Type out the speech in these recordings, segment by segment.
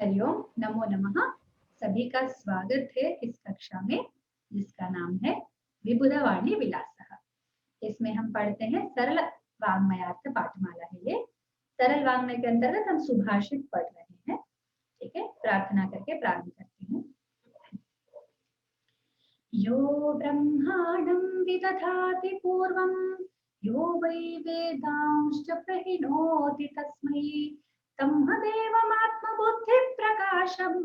हरिओम, नमो नमः। सभी का स्वागत है इस कक्षा में जिसका नाम है विबुधवाणी विलासः। इसमें हम पढ़ते हैं सरल वाङ्मयार्थ पाठमाला है। ये सरल वाङ्मय के अंतर्गत हम सुभाषित पढ़ रहे हैं। ठीक है, प्रार्थना करके प्रारंभ करते हैं। यो ब्रह्मांडं विदधाति पूर्वं यो वै वेदांश्च प्रहिणोति तस्मै तन्मदेवमात्मबुद्धिप्रकाशं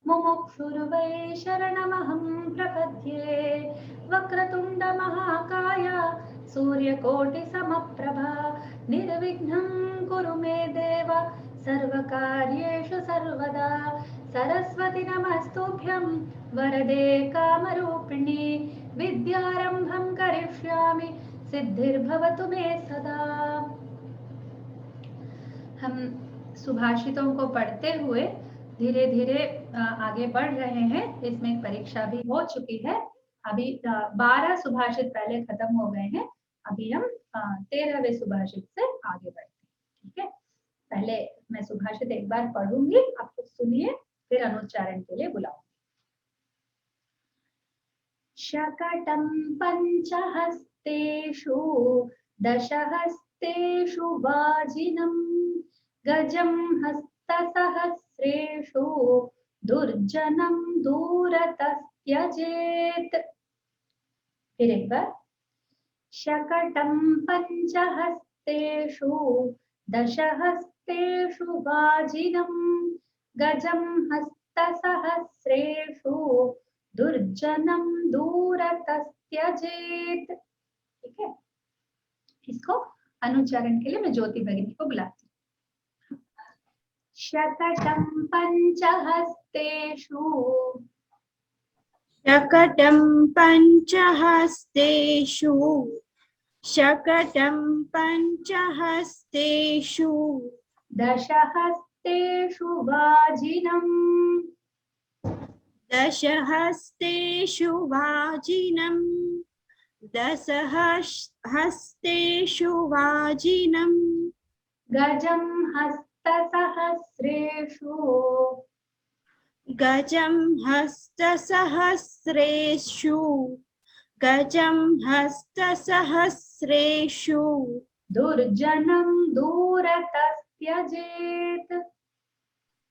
मुमुक्षुर्वै शरणमहं प्रपद्ये। वक्रतुण्डमहाकाय सूर्यकोटिसमप्रभा निर्विघ्नं कुरु मे देव सर्वकार्येषु सर्वदा। सरस्वती नमस्तुभ्यं वरदे कामरूपिणी विद्यारंभं करिष्यामि सिद्धिर्भवतु मे सदा। हम सुभाषितों को पढ़ते हुए धीरे धीरे आगे बढ़ रहे हैं। इसमें एक परीक्षा भी हो चुकी है। अभी 12 सुभाषित पहले खत्म हो गए हैं। अभी हम 13वें सुभाषित से आगे बढ़ते हैं। ठीक है, पहले मैं सुभाषित एक बार पढ़ूंगी, आप लोग सुनिए, फिर अनुच्चारण के लिए बुलाऊंगी। शकटं पंचहस्तेषु दशहस्तेषु वाजिनं गजं हस्तसहस्रेषु दुर्जनं दूरतस्त्यजेत्। फिर एक बार, शकटं पंचहस्तेषु दशहस्तेषु वाजिनं गजं हस्तसहस्रेषु दुर्जनम दूरतस्त्यजेत्। ठीक है, इसको अनुच्चारण के लिए मैं ज्योति भगिनी को बुलाती हूँ। शकटं पंचहस्तेषु शकटं पंचहस्तेषु शकटं पंचहस्तेषु दशहस्तेषु वाजिनं दशहस्तेषु वाजिनं दशहस्तेषु वाजिनं गजं हस्तसहस्रेषु गजं हस्तसहस्रेषु गजं हस्तसहस्रेषु दुर्जनं दूरतस्त्यजेत्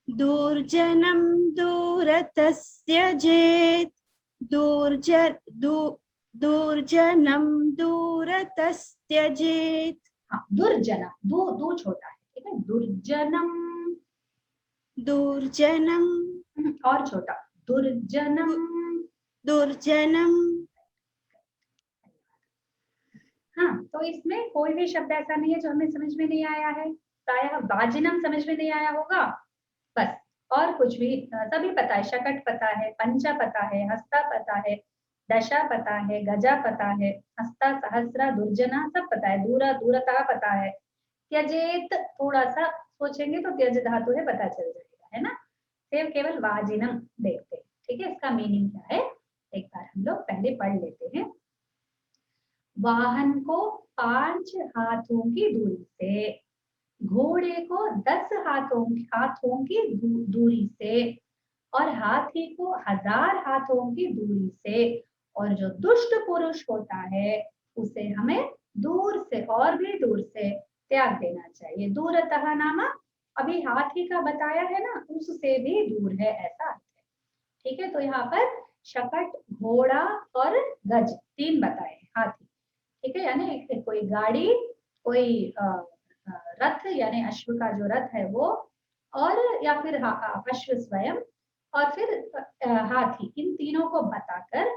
दुर्जनं दूरतस्त्यजेत् दुर्जनं दूरतस्त्यजेत्। हाँ, दुर्जना, दो छोटा है। ठीक है, दुर्जनम दुर्जनम और छोटा, दुर्जनम दुर्जनम। हाँ, तो इसमें कोई भी शब्द ऐसा नहीं है जो हमें समझ में नहीं आया है। प्रायः वाजिनम समझ में नहीं आया होगा बस, और कुछ भी सभी पता है। शकट पता है, पंचा पता है, हस्ता पता है, दशा पता है, गजा पता है, हस्ता सहस्रा दुर्जना सब पता है, दूरा दूरता पता है। त्यजेत थोड़ा सा सोचेंगे तो त्यज धातु है, पता चल जाएगा, है ना। सिर्फ केवल वाजिनम देखते हैं। ठीक है, इसका मीनिंग क्या है एक बार हम लोग पहले पढ़ लेते हैं। वाहन को 5 हाथों की दूरी से, घोड़े को 10 हाथों की दूरी से, और हाथी को 1000 हाथों की दूरी से, और जो दुष्ट पुरुष होता है उसे हमें दूर से और भी दूर से त्याग देना चाहिए। दूरतः नामा, अभी हाथी का बताया है ना, उससे भी दूर है, ऐसा अर्थ है। ठीक है, तो यहाँ पर शकट, घोड़ा और गज 3 बताए हैं। हाथी, ठीक है, यानी कोई गाड़ी, कोई रथ यानी अश्व का जो रथ है वो, और या फिर अश्व स्वयं, और फिर हाथी, इन तीनों को बताकर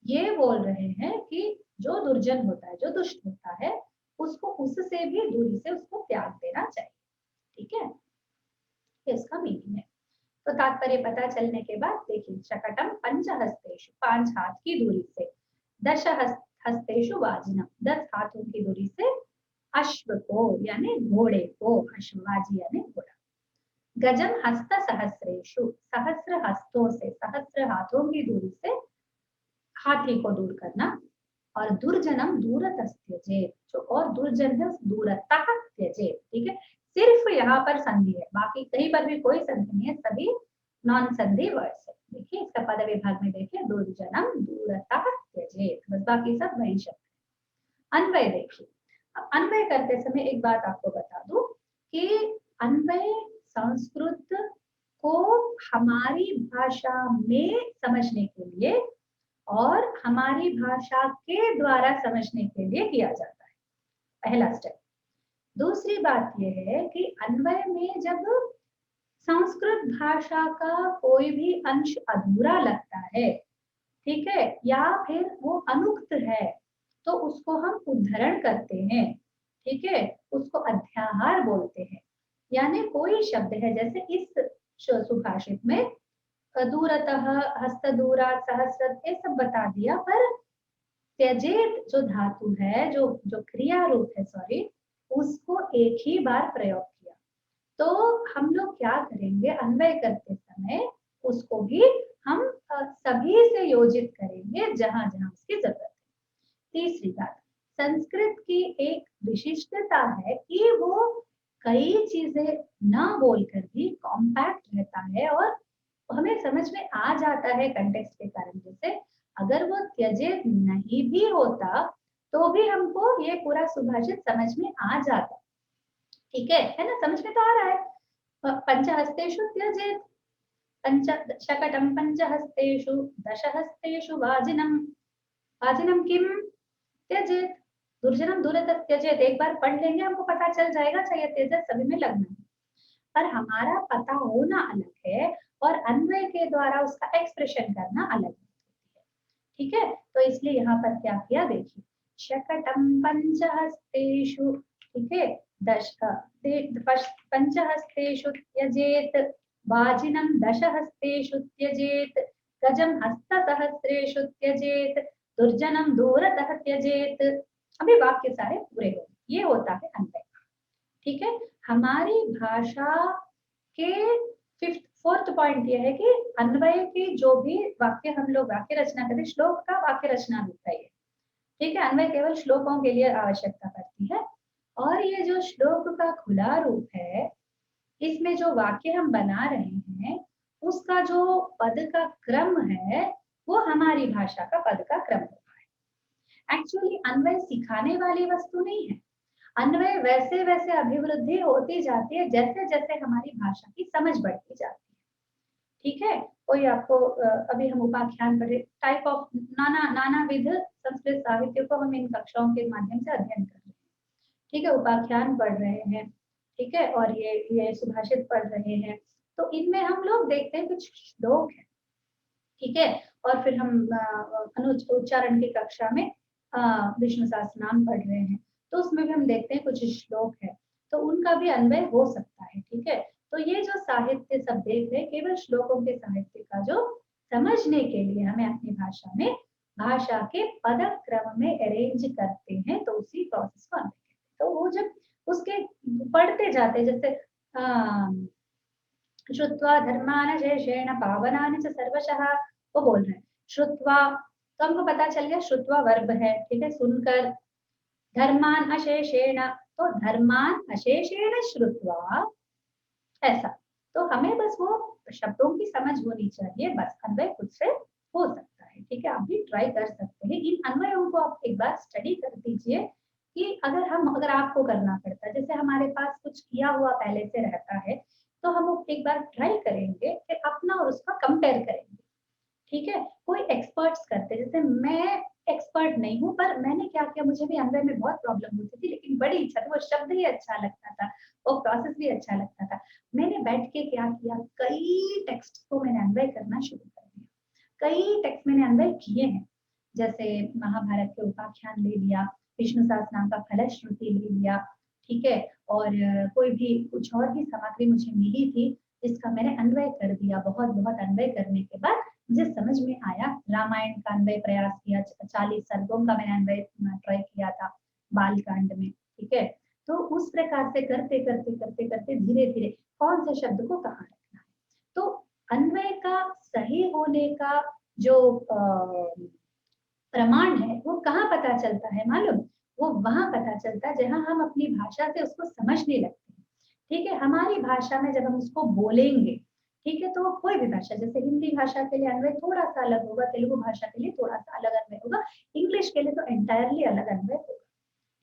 ये बोल रहे हैं कि जो दुर्जन होता है, जो दुष्ट होता है, उसको उससे भी दूरी से उसको त्याग देना चाहिए। ठीक है, इसका मीनिंग है। तो तात्पर्य पता चलने के बाद देखिए, शकटम पंचहस्तेषु 5 हाथ की दूरी से, दशहस्तेषु वाजिनम 10 हाथों की दूरी से, अश्व को यानी घोड़े को, अश्ववाजी यानी घोड़ा, गजम हस्त सहस्रेषु सहस्र हस्तों से, सहस्र हाथों की दूरी से हाथी को दूर करना, और दुर्जनम दूरतस्त्यजेत, जो और दुर्जन है उस दूरतः त्यजेत। ठीक है, सिर्फ यहाँ पर संधि है, बाकी कहीं पर भी कोई संधि नहीं है, सभी नॉन संधि वर्ड्स है। देखिए इसका पद विभाग में देखिए, दुर्जनम दूरतः त्यजेत, बस बाकी सब वही शब्द है। अन्वय देखिए, अब अन्वय करते समय एक बात आपको बता दूं कि अन्वय संस्कृत को हमारी भाषा में समझने के लिए और हमारी भाषा के द्वारा समझने के लिए किया जाता है, पहला स्टेप। दूसरी बात यह है कि अन्वय में जब संस्कृत भाषा का कोई भी अंश अधूरा लगता है, ठीक है, या फिर वो अनुक्त है, तो उसको हम उद्धरण करते हैं, ठीक है, उसको अध्याहार बोलते हैं। यानी कोई शब्द है, जैसे इस सुभाषित में दूरतः, हस्तदूरात्, सहस्रत, ये सब बता दिया, पर त्यजेत जो धातु है, जो जो क्रिया रूप है, सॉरी, उसको एक ही बार प्रयोग किया। तो हम लोग क्या करेंगे, अन्वय करते समय उसको भी हम सभी से योजित करेंगे जहां जहां उसकी जरूरत है। तीसरी बात, संस्कृत की एक विशिष्टता है कि वो कई चीजें ना बोलकर भी कॉम्पैक्ट रहता है और हमें समझ में आ जाता है कंटेक्स्ट के कारण। जैसे अगर वो त्यजेत नहीं भी होता तो भी हमको ये पूरा सुभाषित समझ में आ जाता, ठीक है ना, समझ में तो आ रहा है। पंचहस्तेषु त्यजेत, पंच शकटम पंचहस्तेषु दशहस्तेषु वाजिनम, वाजिनम किम त्यजेत, दुर्जनम दूरतः त्यजेत, एक बार पढ़ लेंगे हमको पता चल जाएगा, चाहिए त्यजेत सभी में लगना है। पर हमारा पता होना अलग है और अन्वय के द्वारा उसका एक्सप्रेशन करना अलग है, ठीक है। तो इसलिए यहाँ पर क्या किया देखिए, शकटम पंचहस्तेषु, ठीक है, पंचहस्तेषु त्यजेत, वाजिनम दशहस्तेषु त्यजेत, गजम हस्तसहस्रेषु त्यजेत, दुर्जनम दूरतः त्यजेत। अभी वाक्य सारे पूरे हो, ये होता है अन्वय, ठीक है। हमारी भाषा के फोर्थ पॉइंट ये है कि अन्वय की जो भी वाक्य हम लोग वाक्य रचना करें, श्लोक का वाक्य रचना होता है, ठीक है, अन्वय केवल श्लोकों के लिए आवश्यकता पड़ती है। और ये जो श्लोक का खुला रूप है, इसमें जो वाक्य हम बना रहे हैं, उसका जो पद का क्रम है वो हमारी भाषा का पद का क्रम होता है। एक्चुअली अन्वय सिखाने वाली वस्तु नहीं है, अन्वय वैसे वैसे अभिवृद्धि होती जाती है जैसे जैसे हमारी भाषा की समझ बढ़ती जाती है, ठीक है। कोई आपको अभी हम उपाख्यान पढ़े, टाइप ऑफ नानाविध संस्कृत साहित्य को हम इन कक्षाओं के माध्यम से अध्ययन कर रहे हैं, ठीक है, उपाख्यान पढ़ रहे हैं, ठीक है, और ये सुभाषित पढ़ रहे हैं। तो इनमें हम लोग देखते हैं कुछ श्लोक है, ठीक है, और फिर हम उच्चारण की कक्षा में विष्णु सहस्त्रनाम पढ़ रहे हैं, तो उसमें भी हम देखते हैं कुछ श्लोक है, तो उनका भी अन्वय हो सकता है, ठीक है। तो ये जो साहित्य सब देख रहे हैं, केवल श्लोकों के साहित्य का जो समझने के लिए हमें अपनी भाषा में भाषा के पद क्रम में अरेंज करते हैं, तो उसी प्रोसेस को अन्वय कहते हैं। तो वो जब उसके पढ़ते जाते, जैसे श्रुत्वा धर्मान शेषेण पावनानि च सर्वशः, वो बोल रहे हैं श्रुत्वा, तो हमको पता चल गया श्रुत्वा वर्ब है, ठीक है, सुनकर। धर्मान अशेषेण, तो धर्मान अशेषेण श्रुत्वा, ऐसा। तो हमें बस वो शब्दों की समझ होनी चाहिए, बस अन्वय खुद से हो सकता है, ठीक है। आप भी ट्राई कर सकते हैं, इन अन्वयों को आप एक बार स्टडी कर दीजिए कि अगर आपको करना पड़ता है, जैसे हमारे पास कुछ किया हुआ पहले से रहता है, तो हम एक बार ट्राई करेंगे, फिर अपना और उसका कंपेयर करेंगे, ठीक है। कोई एक्सपर्ट्स करते, जैसे मैं एक्सपर्ट नहीं हूँ, पर मैंने क्या किया, मुझे भी अन्वय में बहुत प्रॉब्लम होती थी, लेकिन बड़ी इच्छा थी, वो शब्द ही अच्छा लगता था, वो प्रोसेस भी अच्छा लगता था। मैंने बैठ के क्या किया, कई टेक्स्ट को मैंने अन्वय करना शुरू कर दिया, कई टेक्स्ट मैंने अन्वय किए हैं। जैसे महाभारत के उपाख्यान ले लिया, विष्णु सहस्त्रनाम का फलश्रुति ले लिया, ठीक है, और कोई भी कुछ और भी सामग्री मुझे मिली थी जिसका मैंने अन्वय कर दिया। बहुत बहुत अन्वय करने के बाद मुझे समझ में आया, रामायण का अन्वय प्रयास किया, 40 सर्गों का मैंने अन्वय ट्राई किया था बाल कांड में, ठीक है। तो उस प्रकार से करते करते करते करते धीरे धीरे कौन से शब्द को कहाँ रखना है, तो अन्वय का सही होने का जो प्रमाण है वो कहाँ पता चलता है मालूम, वो वहां पता चलता है जहां हम अपनी भाषा से उसको समझने लगते हैं। ठीक है, हमारी भाषा में जब हम उसको बोलेंगे, ठीक है, तो कोई भी भाषा, जैसे हिंदी भाषा के लिए अन्वय थोड़ा सा अलग होगा, तेलुगु भाषा के लिए थोड़ा सा अलग अन्वय होगा, इंग्लिश के लिए तो एंटायरली अलग अन्वय होगा।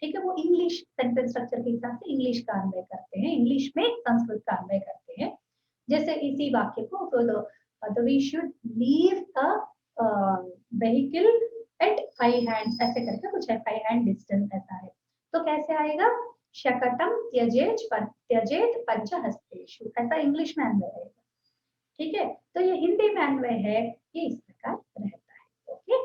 ठीक है, वो इंग्लिश सेंटेंस स्ट्रक्चर के हिसाब से इंग्लिश का अन्वय करते हैं, इंग्लिश में संस्कृत का अन्वय करते हैं। जैसे इसी वाक्य को तो we should leave a vehicle at 5 hands, ऐसे करके कुछ है, 5 हैंड डिस्टेंस ऐसा है। तो कैसे आएगा, शकटम त्यजेत पंचहस्तेषु, ऐसा इंग्लिश में अन्वय आएगा। ठीक है, तो ये हिंदी में अन्वय है, ये इस प्रकार रहता है। ओके,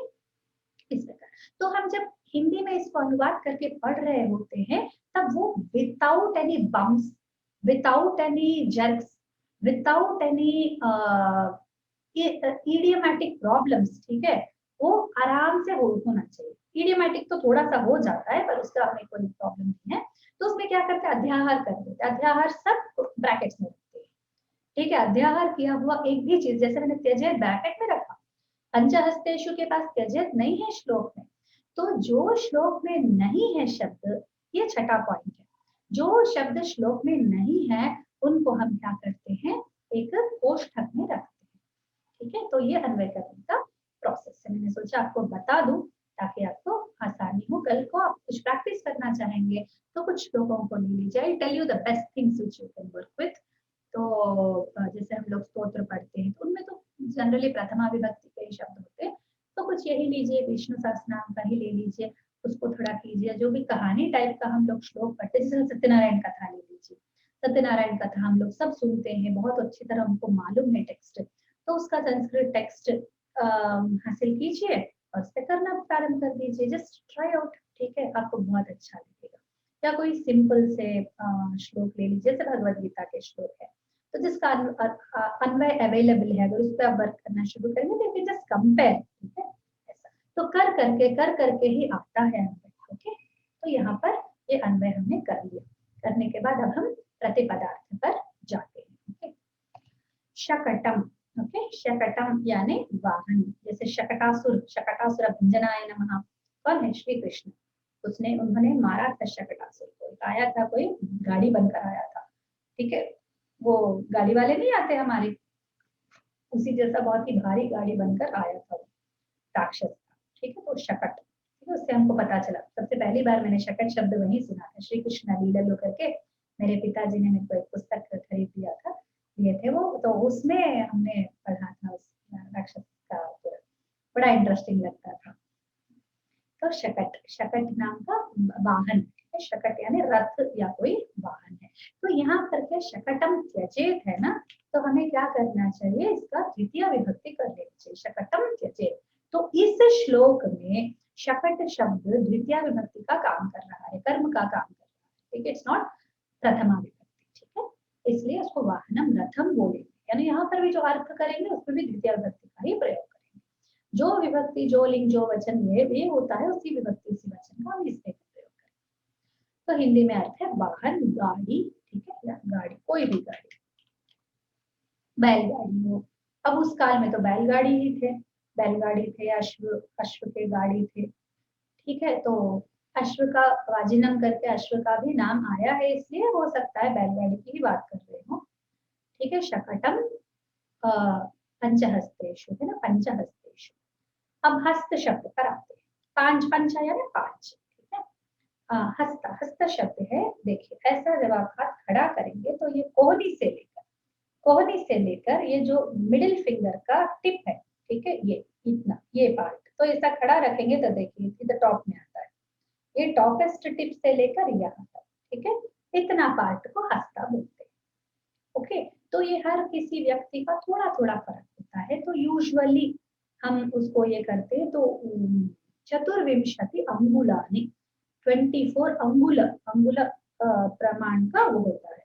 इस प्रकार। तो हम जब हिंदी में इसको अनुवाद करके पढ़ रहे होते हैं, तब वो without any bumps, without any jerks, without any idiomatic problems, ठीक है, वो आराम से होना चाहिए। इडियोमैटिक तो थोड़ा सा हो जाता है, पर उसका हमें कोई प्रॉब्लम नहीं है। तो उसमें क्या करते हैं, अध्याहार कर देते हैं, अध्याहार सब ब्रैकेट्स में रखते हैं। ठीक है, अध्याहार किया हुआ एक भी चीज, जैसे मैंने त्यजेत ब्रैकेट में रखा, पंचहस्तेषु के पास त्यजेत नहीं है श्लोक में, तो जो श्लोक में नहीं है शब्द, ये छठा पॉइंट है, जो शब्द श्लोक में नहीं है उनको हम क्या करते हैं, एक कोष्ठक में रखते हैं। ठीक है, तो ये अन्वय करने का प्रोसेस है, मैंने सोचा आपको बता दूं ताकि आपको आसानी हो। कल को आप कुछ प्रैक्टिस करना चाहेंगे तो कुछ श्लोकों को ले लीजिए, I tell you the best things which you can work with. तो जैसे हम लोग स्तोत्र पढ़ते हैं तो उनमें तो जनरली प्रथमा विभक्ति के ही शब्द होते हैं, तो कुछ यही लीजिए, विष्णु सहस्त्रनाम का ही ले लीजिए, उसको थोड़ा कीजिए। जो भी कहानी टाइप का हम लोग श्लोक पढ़ते हैं, जैसे सत्यनारायण कथा ले लीजिए, सत्यनारायण कथा हम लोग सब सुनते हैं, बहुत अच्छी तरह हमको मालूम है टेक्स्ट, तो उसका संस्कृत टेक्स्ट हासिल कीजिए और उस पर करना प्रारंभ कर दीजिए, जस्ट ट्राई आउट। ठीक है, आपको बहुत अच्छा लगेगा। या कोई सिंपल से श्लोक ले लीजिए, जैसे भगवद गीता के श्लोक है, तो जिसका अन्वय अवेलेबल है, अगर उस पर आप वर्क करना शुरू करेंगे तो फिर जस्ट कंपेयर। ठीक है, ऐसा तो कर करके ही आता है अन्वय। ओके, तो यहाँ पर ये अन्वय हमने कर लिया, करने के बाद अब हम प्रतिपदार्थ पर जाते हैं। ओके, शकटम, ओके, शकटम यानी वाहन, जैसे शकटासुर, शकटासुर भंजनाय नमः, कौन है, श्री कृष्ण, उसने उन्होंने मारा था शकटासुर को, आया था कोई गाड़ी बनकर आया था। ठीक है, वो गाड़ी वाले नहीं आते हमारे, उसी जैसा बहुत ही भारी गाड़ी बनकर आया था राक्षस था। ठीक है, तो शकट, ठीक है, उससे हमको पता चला, सबसे पहली बार मैंने शकट शब्द वहीं सुना था, श्री कृष्ण लीला करके मेरे पिताजी ने मेरे को एक पुस्तक खरीद दिया था, दिए थे वो, तो उसमें हमने पढ़ा था उस राक्षस का, बड़ा इंटरेस्टिंग लगता था। तो शकट, शकट नाम का वाहन, शकट यानी रथ या कोई वाहन है। तो यहाँ पर क्या शकटम त्यजेत है ना, तो हमें क्या करना चाहिए, इसका द्वितीय विभक्ति कर लेनी चाहिए, शकटम त्यजेत। तो इस श्लोक में शकट शब्द द्वितीय विभक्ति का काम कर रहा है, कर्म का काम कर रहा है। ठीक है, इट्स नॉट प्रथमा विभक्ति। ठीक है, इसलिए उसको वाहनम रथम बोलेंगे, यानी यहाँ पर भी जो अर्थ करेंगे उसमें भी द्वितीय विभक्ति का ही प्रयोग करेंगे। जो विभक्ति, जो लिंग, जो वचन ये होता है, उसी विभक्ति उसी वचन का हम इसमें प्रयोग करें। तो हिंदी में अर्थ है वाहन, गाड़ी। ठीक है, या गाड़ी, कोई भी गाड़ी, बैलगाड़ी हो, अब उस काल में तो बैलगाड़ी ही थे, बैलगाड़ी थे, अश्व, अश्व के गाड़ी थे। ठीक है, तो अश्व का वाजिनम करके अश्व का भी नाम आया है, इसलिए हो सकता है बैलगाड़ी की ही बात कर रहे हो। ठीक है, शकटम पंचहस्तेषु है ना, पंचहस्तेषु। अब हस्त शब्द पर आते हैं, पांच, पंच यानी पांच। ठीक है, हस्त, हस्त शब्द है, देखिए ऐसा जब आप हाथ खड़ा करेंगे तो ये कोहनी से लेकर, कोहनी से लेकर ये जो मिडिल फिंगर का टिप है, ठीक है, ये इतना, ये पार्ट, तो ऐसा खड़ा रखेंगे तो देखिए इधर टॉप में आता है, ये टॉपेस्ट टिप से लेकर यहाँ तक। ठीक है, इतना पार्ट को हस्ता बोलते हैं। ओके, तो ये हर किसी व्यक्ति का थोड़ा थोड़ा फर्क होता है, तो यूजुअली हम उसको ये करते हैं, तो चतुर्विंशति अंगुलानि, 24 अंगुल, अंगुल प्रमाण का वो होता है।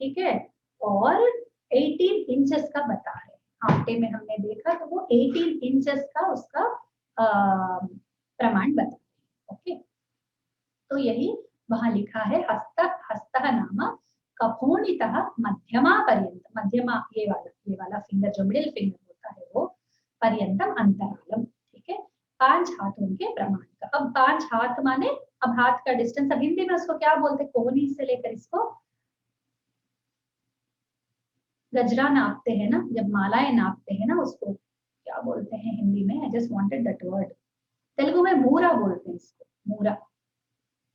ठीक है, और 18 इंचेस का बता है, आटे में हमने देखा तो वो 18 इंचेस का उसका प्रमाण बता है। ओके, तो यही वहां लिखा है, हस्त, हस्तः नाम कपोनितः मध्यमा पर्यंत, मध्यमा ये वाला फिंगर जो मिडिल फिंगर होता है वो, पर्यंतम अंतरालम। ठीक है, 5 हाथों के प्रमाण का। अब 5 हाथ माने, अब हाथ का डिस्टेंस, अब हिंदी में उसको क्या बोलते हैं, कोहनी से लेकर इसको गजरा नापते हैं ना, जब मालाएं नापते हैं ना, उसको क्या बोलते हैं हिंदी में? I just wanted that word. Telugu में मूरा बोलते हैं इसको, मूरा।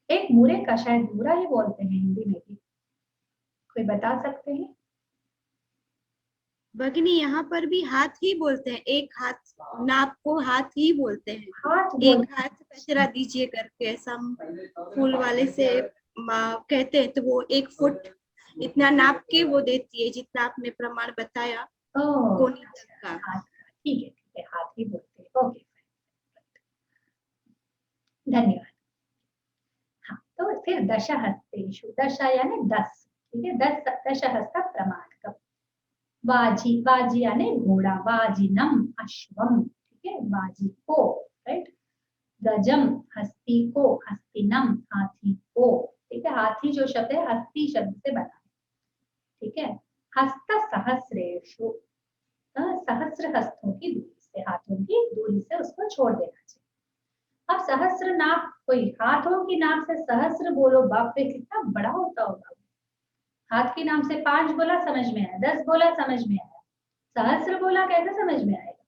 एक मूरे का शायद मूरा ही बोलते हैं हिंदी में भी। कोई बता सकते हैं? भगिनी यहाँ पर भी हाथ ही बोलते हैं, एक हाथ, नाप को हाथ ही बोलते हैं। हाथ एक बोल। हाथ कचरा दीजिए करके ऐसा हम फूल वाले से कहते हैं, तो वो 1 फुट इतना नाप के वो देती है, जितना आपने प्रमाण बताया ओह, कोनी तक अच्छा, का। हाथ का, ठीक है, हाथ ही बोलते हैं। ओके, धन्यवाद। हाँ, तो फिर दशहस्तेषु, दशा यानी 10, ठीक है, 10 दशहस्त प्रमाणकम। वाजी, वाजी यानी घोड़ा, वाजिनम अश्वम, ठीक है, वाजी को, राइट। गजम हस्ती को, हस्तिनम हाथी को, ठीक है, हाथी जो शब्द है हस्ती शब्द से बना है, ठीक है। हस्त सहस्रेषु, सहस्र हस्तों की दूरी से, हाथों की दूरी से उसको छोड़ देना चाहिए। अब सहस्र नाप, कोई हाथों की नाप से सहस्र बोलो, बाप रे कितना बड़ा होता होगा। हाथ के नाम से 5 बोला समझ में आया, 10 बोला समझ में आया, सहस्र बोला कैसे समझ में आएगा?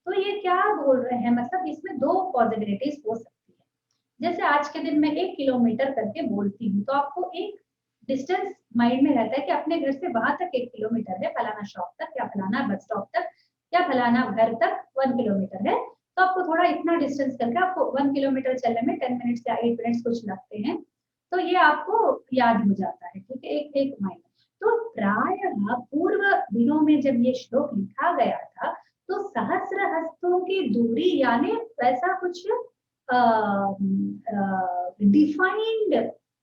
तो ये क्या बोल रहे हैं, मतलब इसमें 2 पॉसिबिलिटीज हो सकती है। जैसे आज के दिन में 1 किलोमीटर करके बोलती हूँ, तो आपको एक डिस्टेंस माइंड में रहता है कि अपने घर से वहां तक 1 किलोमीटर है, फलाना शॉप तक या फलाना बस स्टॉप तक या फलाना घर तक 1 किलोमीटर है। तो आपको थोड़ा इतना डिस्टेंस करके आपको 1 किलोमीटर चलने में 10 मिनट्स या 8 मिनट्स कुछ लगते हैं, तो ये आपको याद हो जाता है, ठीक है, एक एक माइंड। तो प्रायः पूर्व दिनों में जब ये श्लोक लिखा गया था, तो सहस्र हस्तों की दूरी यानी वैसा कुछ डिफाइंड,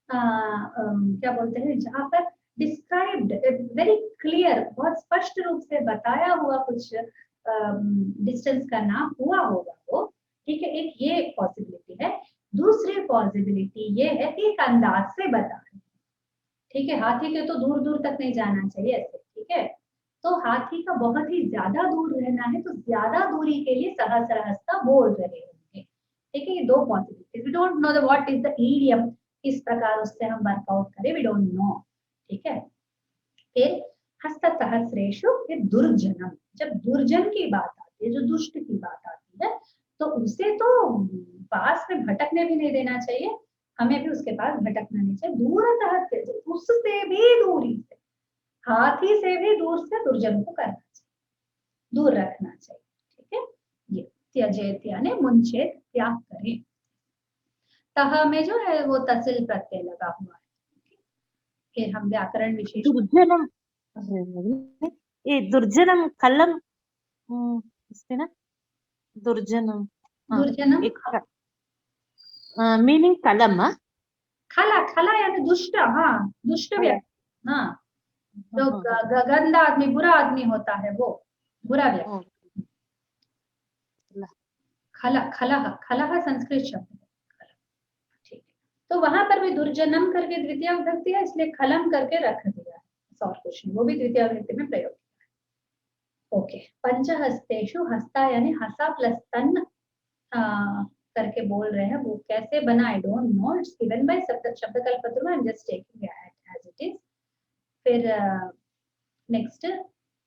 क्या बोलते हैं, जहाँ पर डिस्क्राइब्ड वेरी क्लियर, बहुत स्पष्ट रूप से बताया हुआ कुछ डिस्टेंस का नाम हुआ होगा वो, ठीक है, एक ये पॉसिबिलिटी है। दूसरी पॉसिबिलिटी ये है कि एक अंदाज से बता रहे हैं, ठीक है, हाथी के तो दूर दूर तक नहीं जाना चाहिए ऐसे, ठीक है, तो हाथी का बहुत ही ज्यादा दूर रहना है, तो ज्यादा दूरी के लिए सहस्रहस्ता बोल रहे होंगे, ठीक है। ये 2 possibilities, we don't know the what is the idiom, किस प्रकार उससे हम वर्कआउट करें, वी डोंट नो, ठीक है। फिर हस्त सहस्रेशु, फिर दुर्जनम, जब दुर्जन की बात आती है, जो दुष्ट की बात आती है, तो उसे तो पास में भटकने भी नहीं देना चाहिए, हमें भी उसके पास भटकना नहीं चाहिए। दूर, उससे भी दूरी से, हाथी से भी दूर से दुर्जन को करना चाहिए, दूर रखना चाहिए, ठीक है। ये त्यजेत यानी मुंचेत, त्याग करें। तह में जो है वो तसिल प्रत्यय लगा हुआ है। फिर हम व्याकरण विशेष, दुर्जनम, ये दुर्जनम कलम ना, दुर्जनम, दुर्जनम मीनिंग कलम, खला, खला यानी दुष्ट, हाँ, दुष्ट व्यक्ति, हाँ, जो गंदा आदमी, बुरा आदमी होता है, वो बुरा व्यक्ति। खला, खलह, खलह संस्कृत शब्द है, ठीक है। तो वहां पर भी दुर्जनम करके द्वितीय विभक्ति है, इसलिए खलम करके रख दिया है, और कुछ नहीं, वो भी द्वितीय विभक्ति में प्रयोग किया है। ओके, पंचहस्तेषु, हस्ता यानी हसा प्लस तन करके बोल रहे हैं, वो कैसे बना I don't know, it's given by Shabda Kalpataru, I am just taking it as it is. फिर नेक्स्ट,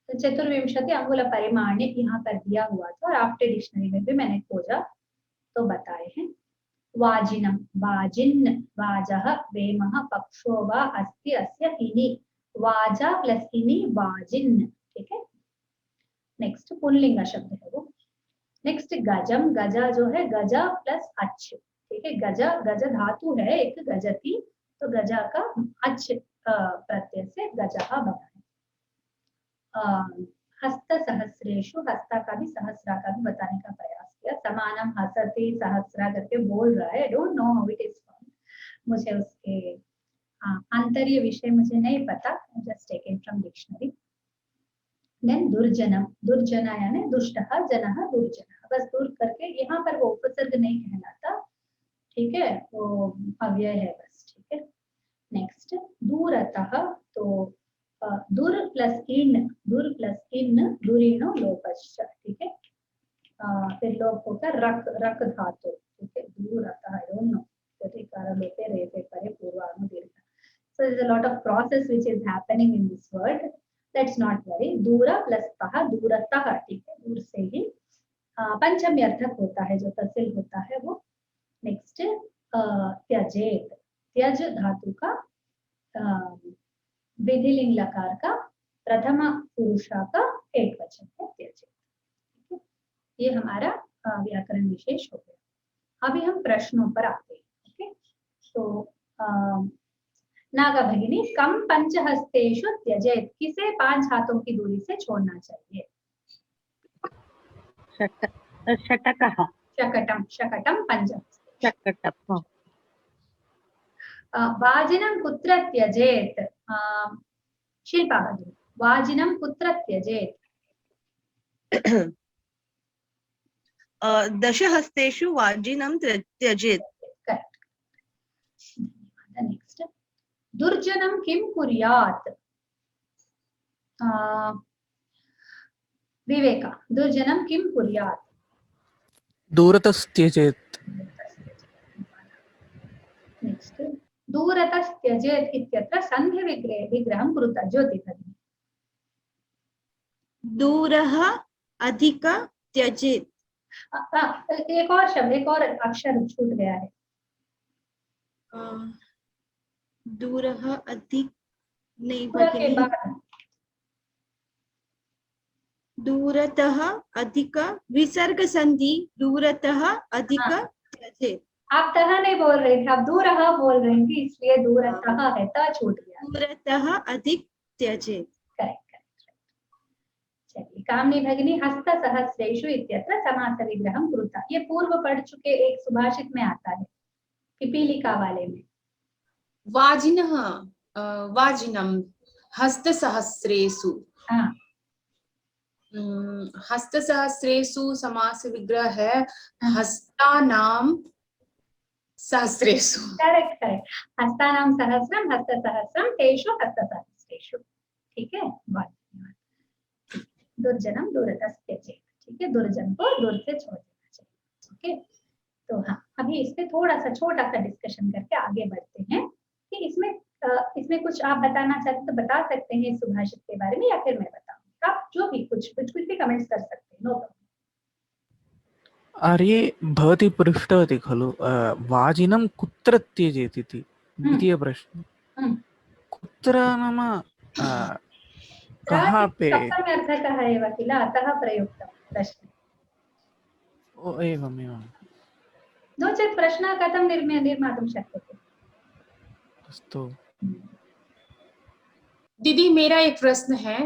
चतुर्विंशति अंगुल परिमाण यहाँ पर दिया हुआ था, और आफ्टर डिक्शनरी में भी मैंने खोजा तो बताए हैं। वाजिनम, वाजिन, वाजः, वेमः, पक्षो वा अस्ति अस्य हिनि, वाजा प्लस हिनि, वाजिन, ठीक है। नेक्स्ट पुल्लिंग शब्द है वो। नेक्स्ट गजम, गजा जो है गजा प्लस अच्छ, ठीक है, गजा, गज धातु है एक गजति, तो गजा का अच्छ प्रत्यय से गजा बना है। हस्त सहस्रेशु, हस्ता का भी सहस्रा का भी बताने का प्रयास किया। समानम हसति सहस्रा करके बोल रहा है, don't know how it is found, मुझे उसके आंतर्य विषय मुझे नहीं पता, just taken from dictionary. Then दुर्जनम, दुर्जना यानी दुष्टः जनः दुर्जनः, बस दूर करके, यहाँ पर वो उपसर्ग नहीं कहलाता, ठीक है, वो अव्यय है बस, ठीक है। नेक्स्ट दूरतः, तो दूर प्लस इन, दूर प्लस इन, दूरिणो लोपश्च, ठीक है। फिर लोप होकर रक, रक धातु, ठीक है, दूरतः, आई डोंट नो, प्रतिकार लोपे रेपे परे पूर्वानु दीर्घ, so there is a lot of process which is happening in this word. Let's not worry, दूर प्लस तः, दूरतः, ठीक है, दूर से ही पंचमी अर्थक होता है, जो तहसील होता है वो। नेक्स्ट त्यजेत, त्यज धातु का विधिलिंग लकार का प्रथम पुरुषा का एक वचन है त्यजेत। ठीक है, ये हमारा व्याकरण विशेष हो गया। अभी हम प्रश्नों पर आते हैं। ओके, तो नागा भगिनी, कम पंचहस्तेषु त्यजेत, किसे 5 हाथों की दूरी से छोड़ना चाहिए? षटकः, शकटम, शकटम पंचहस्ते। शकटम्। वाजिनं कुत्र त्यजेत? शिल्पा भगिनी, वाजिनं कुत्र त्यजेत? दशहस्तेषु वाजिनं त्यजेत्। करेक्ट। नेक्स्ट, दुर्जनं किं कुर्यात्? विवेका, दुर्जनं किं कुर्यात्? दूरतस्त्यजेत्। नेक्स्ट, दूरतस्त्यजेत् इत्यत्र संधि विग्रहं कुरुत, ज्योति भगिनी। दूरः अधिक त्यजेत्। एक और शब्द, एक और अक्षर छूट गया है। दूरः अधिक नहीं पूरा के भगिनी, बाद दूरतः अधिक विसर्ग संधि, दूरतः अधिक त्यजेत्। आप तह नहीं बोल रहे थे, आप दूरः बोल रही थी, इसलिए दूरतः है, त छूट गया। दूरतः अधिक त्यजेत्। Correct correct. चलिए, कामनी भगिनी, हस्त सहस्रेषु इत्यत्र समास विग्रहं कुरुता, ये पूर्व पढ़ चुके एक सुभाषित में आता है, पिपीलिका वाले में। वाजिनः वाजिनं हस्तसहस्रेषु। हाँ, हस्तसहस्रेषु समास विग्रह है हस्तानाम सहस्रेषु। करेक्ट करेक्ट, हस्तानां सहस्रम, हस्त सहस्रम, तेषु हस्त सहस्रेषु। ठीक है, बहुत धन्यवाद। दुर्जनम दूरतस्त्यजेत्, ठीक है, दुर्जन को दूर से छोड़ देना चाहिए। ओके, तो हाँ, अभी इस पे थोड़ा सा छोटा सा डिस्कशन करके आगे बढ़ते हैं कि इसमें कुछ आप बताना चाहते तो बता सकते हैं इस सुभाषित के बारे में, या फिर मैं बताऊं? आप जो भी कुछ भी कमेंट्स कर सकते हैं, नो प्रॉब्लम। आर्ये भवती पृष्टवती खलु वाजिनं कुत्र त्यजेत् इति द्वितीय प्रश्न। कुत्र नाम कहाँ पे? सप्तमी अर्थकः एव किल, अतः प्रयुक्तं प्रश्ने। ओ एवमेवम्। नो चेत् प्रश्नः कथं निर्मातुं शक्यते? अस्तु। दीदी, मेरा एक प्रश्न है।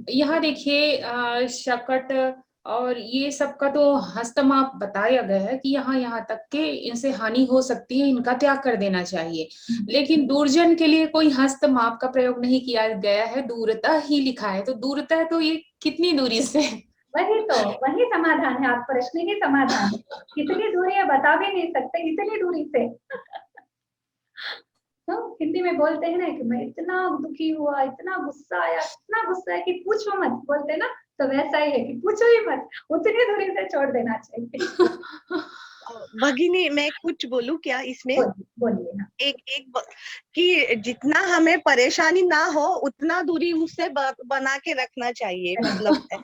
यहाँ देखिए, शकट और ये सब का तो हस्तमाप बताया गया है कि यहाँ तक के इनसे हानि हो सकती है, इनका त्याग कर देना चाहिए। लेकिन दूरजन के लिए कोई हस्तमाप का प्रयोग नहीं किया गया है, दूरतः ही लिखा है। तो दूरतः तो ये कितनी दूरी से? वही समाधान है, आप प्रश्न ही समाधान है। कितनी दूरी है बता भी नहीं सकते, इतनी दूरी से। तो हिंदी में बोलते हैं ना कि मैं इतना दुखी हुआ, इतना गुस्सा आया, इतना गुस्सा है कि पूछो मत, बोलते ना, तो वैसा ही है कि पूछो ही मत, उतनी दूरी से छोड़ देना चाहिए। भगिनी, मैं कुछ बोलूं क्या इसमें? बोलिए ना। कि जितना हमें परेशानी ना हो उतना दूरी उससे बना के रखना चाहिए। मतलब है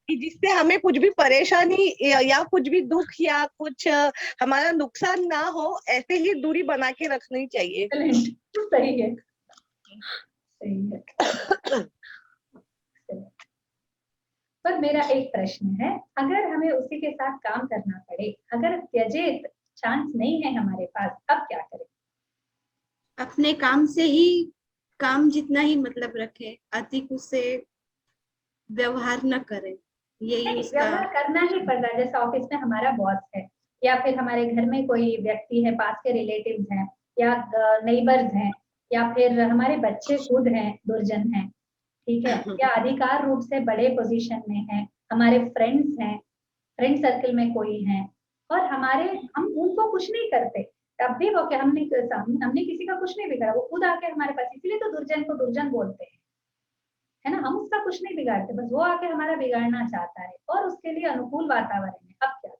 कि जिससे हमें कुछ भी परेशानी या कुछ भी दुख या कुछ हमारा नुकसान ना हो, ऐसे ही दूरी बना के रखनी चाहिए। सही है, सही है। पर मेरा एक प्रश्न है, अगर हमें उसी के साथ काम करना पड़े, अगर त्यजेत चांस नहीं है हमारे पास, अब क्या करें? अपने काम से ही काम जितना ही मतलब रखे, अधिक उससे व्यवहार न करे, यही उसका। व्यवहार करना ही पड़ रहा है, जैसे ऑफिस में हमारा बॉस है, या फिर हमारे घर में कोई व्यक्ति है, पास के रिलेटिव्स हैं, या नेबर्स हैं, या फिर हमारे बच्चे खुद हैं, दुर्जन हैं, ठीक है, या अधिकार रूप से बड़े पोजीशन में हैं, हमारे फ्रेंड्स हैं, फ्रेंड सर्कल में कोई हैं, और हम उनको कुछ नहीं करते, तब भी वो क्या हमने किसी का कुछ नहीं बिगाड़ा, वो खुद आके हमारे पास, इसीलिए तो दुर्जन को दुर्जन बोलते हैं, है ना। हम उसका कुछ नहीं बिगाड़ते, बस वो आके हमारा बिगाड़ना चाहता है, और उसके लिए अनुकूल वातावरण है। अब क्या करें?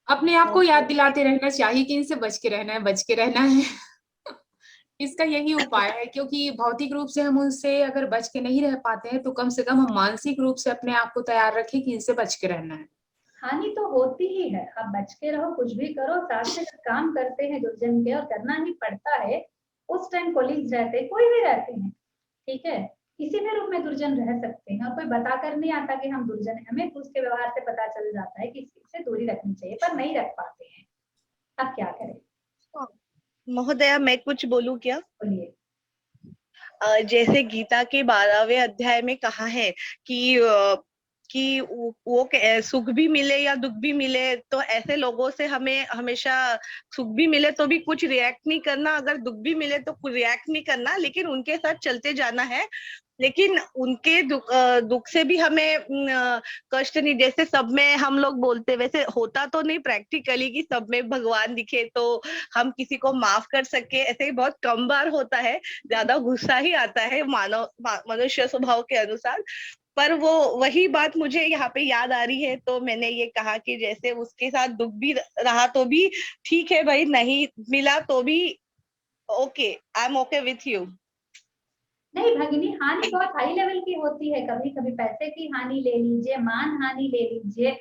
अपने आप को याद दिलाते रहना चाहिए कि इनसे बच के रहना है, बच के रहना है। इसका यही उपाय है, क्योंकि भौतिक रूप से हम उनसे अगर बच के नहीं रह पाते हैं तो कम से कम हम मानसिक रूप से अपने आप को तैयार रखें कि इनसे बच के रहना है। हानि तो होती ही है, आप बच के रहो, कुछ भी करो, साथ में जब काम करते हैं दुर्जन के, और करना ही पड़ता है, उस टाइम कोलीग्स रहते हैं, कोई भी रहते हैं, ठीक है, किसी भी रूप में दुर्जन रह सकते हैं, और कोई बताकर नहीं आता कि हम दुर्जन हैं, हमें उसके व्यवहार से पता चल जाता है कि इससे दूरी रखनी चाहिए, पर नहीं रख पाते हैं। अब क्या करें? महोदया, मैं कुछ बोलूं क्या? बोलिए। जैसे गीता के 12वें अध्याय में कहा है कि सुख भी मिले या दुख भी मिले, तो ऐसे लोगों से हमें हमेशा, सुख भी मिले तो भी कुछ रिएक्ट नहीं करना, अगर दुख भी मिले तो कुछ रिएक्ट नहीं करना, लेकिन उनके साथ चलते जाना है। लेकिन उनके दुख से भी हमें कष्ट नहीं, जैसे सब में हम लोग बोलते, वैसे होता तो नहीं प्रैक्टिकली कि सब में भगवान दिखे तो हम किसी को माफ कर सके, ऐसे ही बहुत कम बार होता है, ज्यादा गुस्सा ही आता है मनुष्य स्वभाव के अनुसार। पर वो वही बात मुझे यहाँ पे याद आ रही है, तो मैंने ये कहा कि जैसे उसके साथ दुख भी रहा तो भी ठीक है भाई, नहीं मिला तो भी okay, I am okay with you. नहीं भगिनी, हानि बहुत हाई लेवल की होती है, कभी कभी पैसे की हानि ले लीजिए, मान हानि ले लीजिए,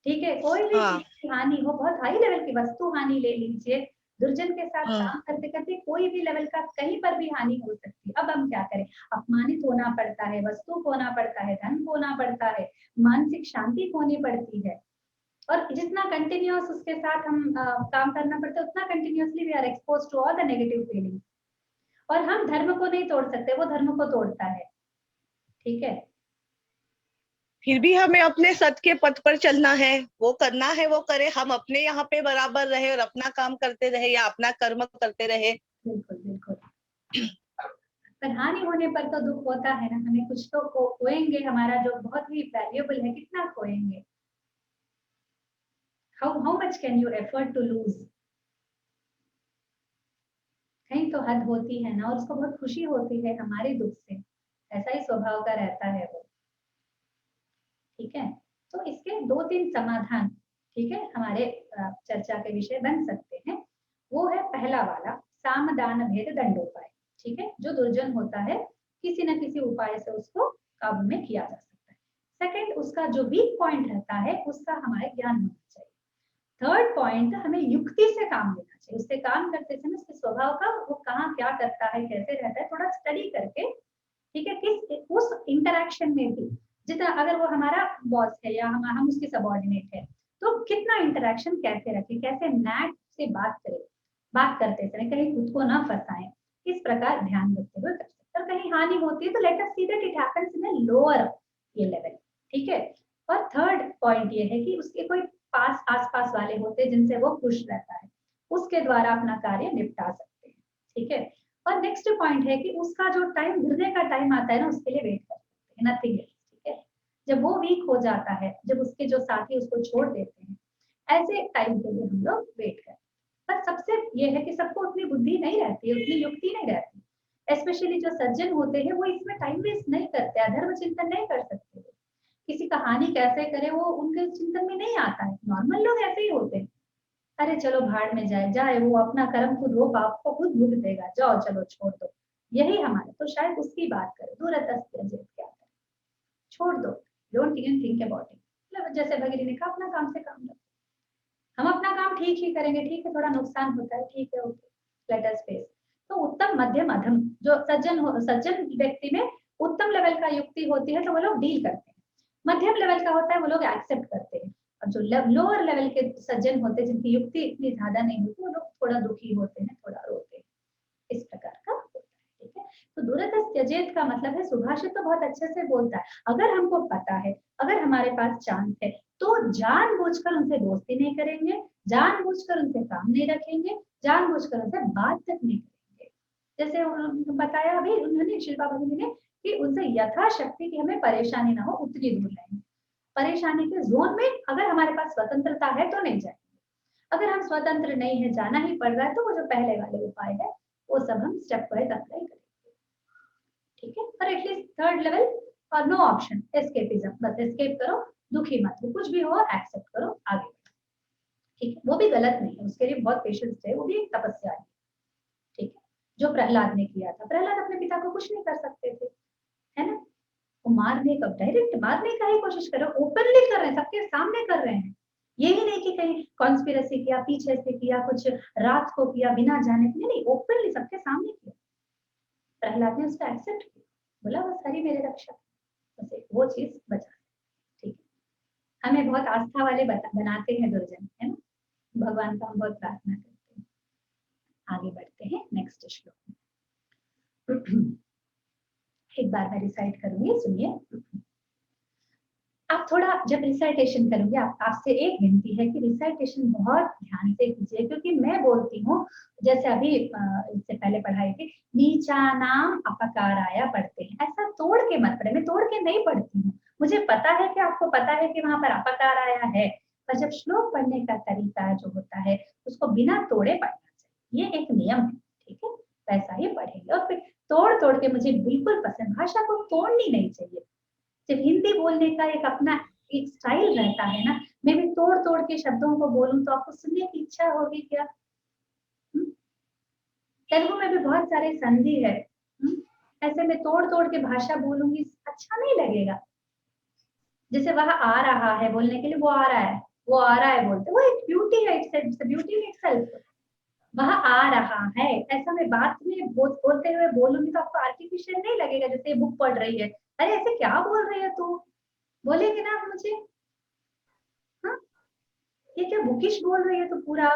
ठीक है, कोई भी हाँ। चीज की हानि हो, बहुत हाई लेवल की वस्तु हानि ले लीजिए, दुर्जन के साथ काम करते करते कोई भी लेवल का कहीं पर भी हानि हो सकती है। अब हम क्या करें? अपमानित होना पड़ता है, वस्तु खोना पड़ता है, धन खोना पड़ता है, मानसिक शांति खोनी पड़ती है, और जितना कंटिन्यूअस उसके साथ हम काम करना पड़ता है, उतना continuously we are expose to all the negative feelings. और हम धर्म को नहीं तोड़ सकते, वो धर्म को तोड़ता है, ठीक है। फिर भी हमें अपने सत्य के पथ पर चलना है, वो करना है वो करे, हम अपने यहाँ पे बराबर रहे और अपना काम करते रहे या अपना कर्म करते रहे। बिल्कुल बिल्कुल। पर हानि होने पर तो दुख होता है ना, हमें कुछ तो खोएंगे, हमारा जो बहुत ही वैल्यूएबल है, कितना खोएंगे? How much can you effort to lose? कहीं तो हद होती है ना, और उसको बहुत खुशी होती है हमारे दुख से, ऐसा ही स्वभाव का रहता है वो, ठीक है। तो इसके 2-3 समाधान, ठीक है, हमारे चर्चा के विषय बन सकते हैं। वो है पहला वाला, साम दान भेद दंडोपाय, ठीक है, जो दुर्जन होता है किसी न किसी उपाय से उसको काबू में किया जा सकता है। सेकंड, उसका जो वीक पॉइंट रहता है उसका हमारे ज्ञान होना चाहिए। थर्ड पॉइंट, हमें युक्ति से काम लेना चाहिए, उससे काम करते समय उसके स्वभाव का, वो कहाँ क्या करता है, कैसे रहता है, थोड़ा स्टडी करके, ठीक है, किस उस इंटरेक्शन में भी, जितना, अगर वो हमारा बॉस है या हम उसके सबऑर्डिनेट है, तो कितना इंटरेक्शन कैसे रखें, कैसे नैक से बात करें, बात करते समय कहीं खुद को ना फंसाएं, इस प्रकार ध्यान रखते हुए कर सकते हैं। और कहीं हानि होती है तो let us see that it happens in a lower ये लेवल, ठीक है। और थर्ड पॉइंट ये है कि उसके कोई आसपास वाले होते हैं जिनसे वो खुश रहता है, उसके द्वारा अपना कार्य निपटा सकते हैं, ठीक है। और नेक्स्ट पॉइंट है कि उसका जो टाइम गिरने का टाइम आता है ना, उसके लिए वेट कर सकते हैं, नथिंग एल्स, ठीक है। जब वो वीक हो जाता है, जब उसके जो साथी उसको छोड़ देते हैं, ऐसे टाइम के लिए हम लोग वेट करें। पर सबसे ये है कि सबको उतनी बुद्धि नहीं रहती है, उतनी युक्ति नहीं रहती, स्पेशली जो सज्जन होते हैं वो इसमें टाइम वेस्ट नहीं करते, अधर्म चिंतन नहीं कर सकते, किसी का हानि कैसे करे वो उनके चिंतन में नहीं आता है। नॉर्मल लोग ऐसे ही होते हैं, अरे चलो भाड़ में जाए, वो अपना कर्म खुद, वो पाप को खुद भुगतेगा, जाओ चलो छोड़ दो, यही हमारे, तो शायद उसकी बात करें, दूरतस्थ त्यजेत, क्या करें, छोड़ दो, don't even think about it. मतलब जैसे भगीरथ ने कहा, अपना काम से काम लो, हम अपना काम ठीक ही करेंगे, ठीक है, थोड़ा नुकसान होता है, ठीक है, ओके, लेट अस फेस। तो उत्तम मध्यम अधम, जो सज्जन व्यक्ति में उत्तम लेवल का युक्ति होती है तो वो लोग डील करते हैं, मध्यम लेवल का होता है वो लोग एक्सेप्ट करते हैं, और जो लोअर लेवल के सज्जन होते हैं जिनकी युक्ति इतनी ज्यादा नहीं होती, वो लोग थोड़ा दुखी होते हैं, थोड़ा रोते हैं, इस प्रकार का होता है, ठीक है। तो दूरतस्थ त्यजेत का मतलब है, सुभाषित तो बहुत अच्छे से बोलता है, अगर हमको पता है, अगर हमारे पास चांस है, तो जानबूझकर उनसे दोस्ती नहीं करेंगे, जानबूझकर उनसे काम नहीं रखेंगे, जानबूझकर उनसे बात तक नहीं करेंगे। जैसे बताया अभी उन्होंने, शिल्पा भगिनी ने, कि उनसे यथाशक्ति की हमें परेशानी ना हो उतनी दूर रहेंगे। परेशानी के जोन में अगर हमारे पास स्वतंत्रता है तो नहीं जाएंगे, अगर हम स्वतंत्र नहीं है, जाना ही पड़ रहा है, तो वो जो पहले वाले उपाय है वो सब हम स्टेप वाइज अप्लाई करेंगे, ठीक है। पर एटलीस्ट थर्ड लेवल, और नो ऑप्शन एस्केपिज्म, बस एस्केप करो, दुखी मत हो, कुछ भी हो एक्सेप्ट करो, आगे बढ़ो, ठीक है। वो भी गलत नहीं है, उसके लिए बहुत पेशेंस है, वो भी एक तपस्या है, ठीक है। जो प्रहलाद ने किया था। प्रहलाद अपने पिता को कुछ नहीं कर सकते थे, है ना। वो मारने का, डायरेक्ट मारने का ही कोशिश कर रहे हैं, ओपनली कर रहे हैं, सबके सामने कर रहे हैं। यही नहीं कि कहीं कॉन्स्पिरेसी किया, पीछे से किया, कुछ रात को किया बिना जाने, नहीं, ओपनली सबके सामने किया। प्रहलाद ने उसका एक्सेप्ट किया, बोला बस हरि मेरे रक्षक, बस वो चीज बचा। ठीक है, हमें बहुत आस्था वाले बनाते हैं दुर्जन, है ना। भगवान का हम बहुत प्रार्थना करते हैं। आगे बढ़ते हैं नेक्स्ट श्लोक में। एक बार मैं रिसाइट करूंगी, सुनिए। आप थोड़ा जब रिसाइटेशन करोगे, आपसे एक विनती है कि रिसाइटेशन बहुत ध्यान से कीजिए, क्योंकि मैं बोलती हूँ, जैसे अभी इससे पहले पढ़ाई थी, नीचा नाम अपकाराया पढ़ते हैं, ऐसा तोड़ के मत पढ़े। मैं तोड़ के नहीं पढ़ती हूँ, मुझे पता है कि आपको पता है कि वहां पर अपकार आया है, पर जब श्लोक पढ़ने का तरीका जो होता है उसको बिना तोड़े पढ़ना चाहिए, ये एक नियम है, ठीक है। वैसा ही पढ़ेंगे। और फिर तोड़ के मुझे बिल्कुल पसंद, भाषा को तोड़नी नहीं चाहिए। जब हिंदी बोलने का एक अपना एक स्टाइल रहता है ना, मैं भी तोड़ के शब्दों को बोलूं तो आपको सुनने की इच्छा होगी क्या? तेलुगु में भी बहुत सारे संधि है, ऐसे में तोड़ के भाषा बोलूंगी, अच्छा नहीं लगेगा। जैसे वहां आ रहा है बोलने के लिए, वो आ रहा है, वो आ रहा है बोलते, वो एक ब्यूटी है, इट्स ब्यूटी इन इटसेल्फ। वहां आ रहा है, ऐसा मैं बात में बोलते हुए बोलूंगी तो आपको आर्टिफिशियल नहीं लगेगा, जैसे बुक पढ़ रही है, अरे ऐसे क्या बोल रही है तू, बोलेंगे ना आप मुझे, हाँ ये क्या बुकिश बोल रही है, तो पूरा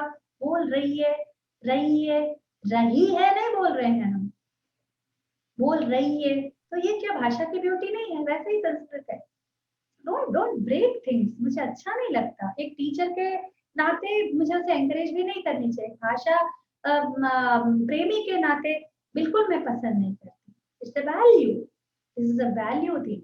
बोल रही है, रही है, रही है नहीं बोल रहे हैं हम, बोल रही है, तो ये क्या भाषा की ब्यूटी नहीं है? वैसे ही संस्कृत है। डोंट ब्रेक थिंग्स, मुझे अच्छा नहीं लगता। एक टीचर के नाते मुझे उसे एंकरेज भी नहीं करनी चाहिए, भाषा प्रेमी के नाते बिल्कुल मैं पसंद नहीं करती। It's a value, this is a value thing.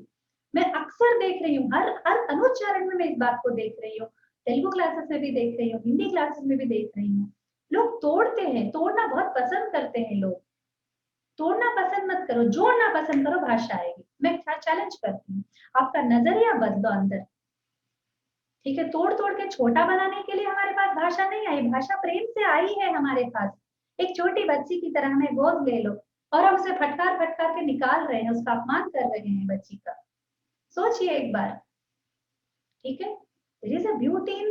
मैं अक्सर देख रही हूँ, हर अनुच्चारण में मैं इस बात को देख रही हूँ, तेलुगु क्लासेस में भी देख रही हूँ, हिंदी क्लासेस में भी देख रही हूँ, लोग तोड़ते हैं, तोड़ना बहुत पसंद करते हैं लोग। तोड़ना पसंद मत करो, जोड़ना पसंद करो, भाषा आएगी। मैं चैलेंज करती हूँ, आपका नजरिया बदलो अंदर, ठीक है। तोड़ के छोटा बनाने के लिए हमारे पास भाषा नहीं आई, भाषा प्रेम से आई है हमारे पास। एक छोटी बच्ची की तरह हमें गोद ले लो, और हम उसे फटकार के निकाल रहे हैं, उसका अपमान कर रहे हैं बच्ची का। सोचिए एक बार, ठीक है। There is a beauty in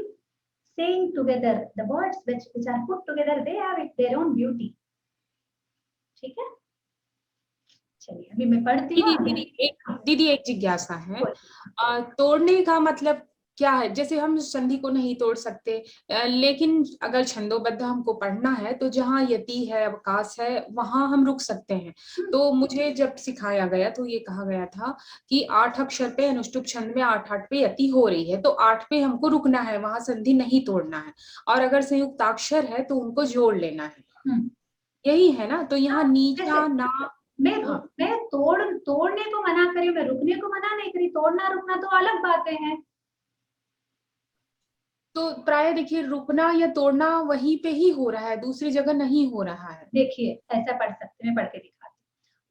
saying together the words which are put together, they have their own beauty, ठीक है। चलिए अभी मैं पढ़ती हूँ। दीदी एक जिज्ञासा है, तोड़ने का मतलब क्या है? जैसे हम संधि को नहीं तोड़ सकते, लेकिन अगर छंदोबद्ध हमको पढ़ना है तो जहाँ यति है, अवकाश है, वहां हम रुक सकते हैं। तो मुझे जब सिखाया गया तो ये कहा गया था कि 8 अक्षर पे अनुष्टुप छंद में 8 पे यति हो रही है, तो 8 पे हमको रुकना है, वहां संधि नहीं तोड़ना है। और अगर संयुक्ताक्षर है तो उनको जोड़ लेना है, यही है ना? तो यहाँ नीचा ना, मैं तोड़ने को मना करी, मैं रुकने को मना नहीं करी। तोड़ना रुकना तो अलग बातें हैं। तो प्राय देखिए रुकना या तोड़ना वहीं पे ही हो रहा है, दूसरी जगह नहीं हो रहा है। देखिए ऐसा पढ़ सकते, मैं पढ़ के दिखाती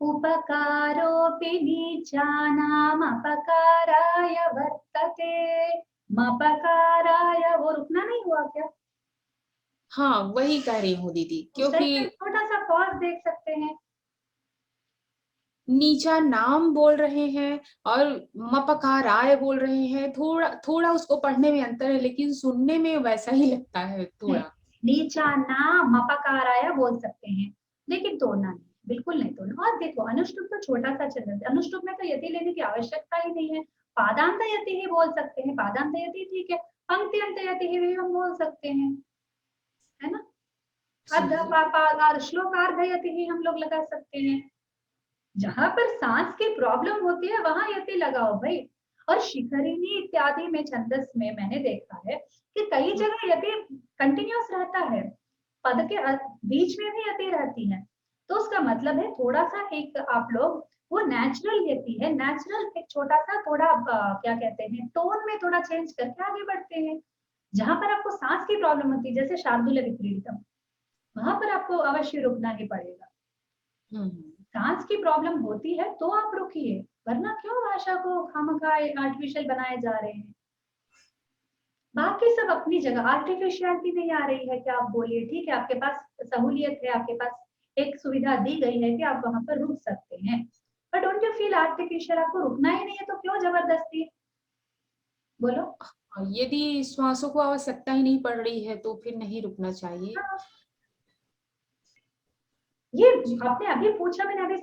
हूँ। उपकारोऽपि नीचानाम् अपकाराय वर्तते, मपकाराय, वो रुकना नहीं हुआ क्या? हाँ वही कह रही हूँ दीदी, क्योंकि छोटा सा पॉज देख सकते हैं। नीचा नाम बोल रहे हैं और मपकाराय बोल रहे हैं, थोड़ा उसको पढ़ने में अंतर है, लेकिन सुनने में वैसा ही लगता है थोड़ा। नीचा नाम मपकाराय बोल सकते हैं, लेकिन तोड़ना नहीं, बिल्कुल नहीं तोड़ना। और देखो अनुष्टुप तो छोटा सा चल रहा है, अनुष्टुप में तो यति लेने की आवश्यकता ही नहीं है। पादांत यति ही बोल सकते हैं, पादांत यति ठीक है, पंक्तियंत यति ही भी हम बोल सकते हैं, है ना। श्लोकार्ध यति ही हम लोग लगा सकते हैं। जहां पर सांस की प्रॉब्लम होती है वहां यति लगाओ भाई। और शिखरिणी इत्यादि में छंदस में मैंने देखा है कि कई जगह यति कंटिन्यूअस रहता है, पद के बीच में भी यति रहती है, तो उसका मतलब है थोड़ा सा एक आप लोग वो नेचुरल यति है, नेचुरल एक छोटा सा थोड़ा क्या कहते हैं, टोन में थोड़ा चेंज करके आगे बढ़ते हैं। जहां पर आपको सांस की प्रॉब्लम होती है, जैसे शार्दूल विक्रीडितम, वहां पर आपको अवश्य रुकना ही पड़ेगा। सांस की प्रॉब्लम होती है तो आप रुकिए, वरना क्यों भाषा को खामखा आर्टिफिशियल बनाए जा रहे हैं। बाकी सब अपनी जगह, आर्टिफिशियलिटी नहीं आ रही है क्या आप बोलिए, ठीक है आपके पास सहूलियत है, आपके पास एक सुविधा दी गई है कि आप वहां पर रुक सकते हैं, but don't you feel artificial? आपको रुकना ही नहीं है तो क्यों जबरदस्ती? बोलो। यदि श्वासों को आवश्यकता ही नहीं पड़ रही है तो फिर नहीं रुकना चाहिए। हाँ, ये आपने अभी पूछा, मैंने अभी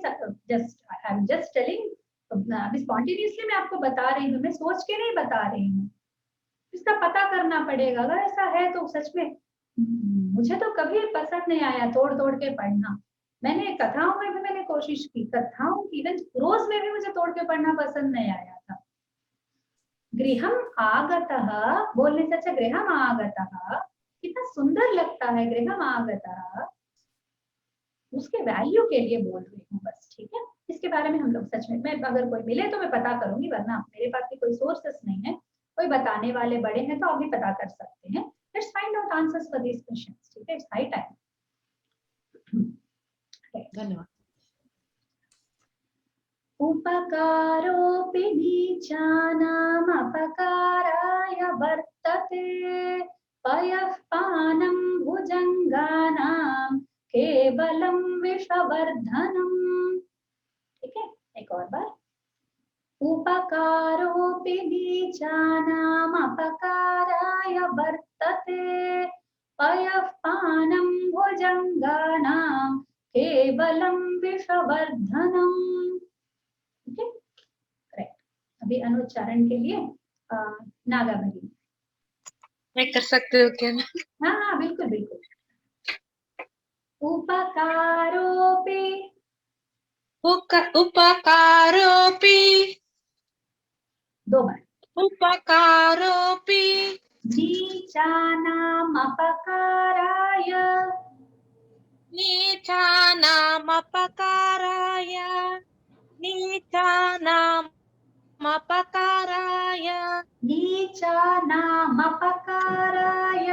जस्ट टेलिंग, अभी स्पॉन्टेनियसली मैं आपको बता रही हूँ, मैं सोच के नहीं बता रही हूँ। इसका पता करना पड़ेगा, अगर ऐसा है तो सच में मुझे तो कभी पसंद नहीं आया तोड़ तोड़ के पढ़ना। मैंने कथाओं में भी मैंने कोशिश की, कथाओं की इवन प्रोज में भी मुझे तोड़ के पढ़ना पसंद नहीं आया था। गृहम आगतः बोलने से अच्छा गृहम आगतः कितना सुंदर लगता है, गृहम आगतः, उसके वैल्यू के लिए बोल रही हूँ बस, ठीक है। इसके बारे में हम लोग सच में, मैं अगर कोई मिले तो मैं पता करूंगी, वरना मेरे पास भी कोई सोर्सेस नहीं है, कोई बताने वाले बड़े हैं तो आप भी पता कर सकते हैं। Let's find out answers for these questions, ठीक है, इट्स हाई टाइम। धन्यवाद। उपकारोऽपि नीचानाम् अपकाराय वर्तते, पयः पानं भुजङ्गानां केवलं विषवर्धनम्। ठीक है, एक और बार। उपकारोऽपि नीचानाम् अपकाराय वर्तते, पयः पानं भुजङ्गानां केवलं विषवर्धनम्। ठीक है, करेक्ट। अभी अनुच्चारण के लिए नागाभरी। मैं कर सकते हो क्या? हाँ हाँ बिल्कुल बिल्कुल। उपकारोऽपि, उपकारोऽपि, दो बार। उपकारोऽपि नीचानाम् अपकाराय, नीचानाम् अपकाराय, नीचानाम् अपकाराय, नीचानाम् अपकाराय,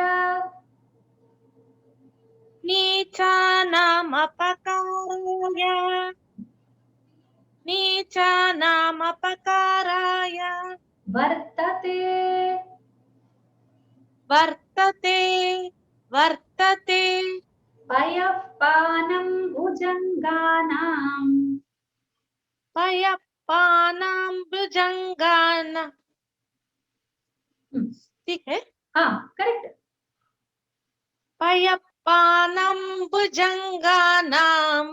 नीचानाम् अपकाराय, नीचानाम् अपकाराय वर्तते, वर्तते, वर्तते, पयः पानं भुजङ्गानां, पयःपानां भुजङ्गानां। ठीक है, हाँ करेक्ट। पयःपानां भुजङ्गानां।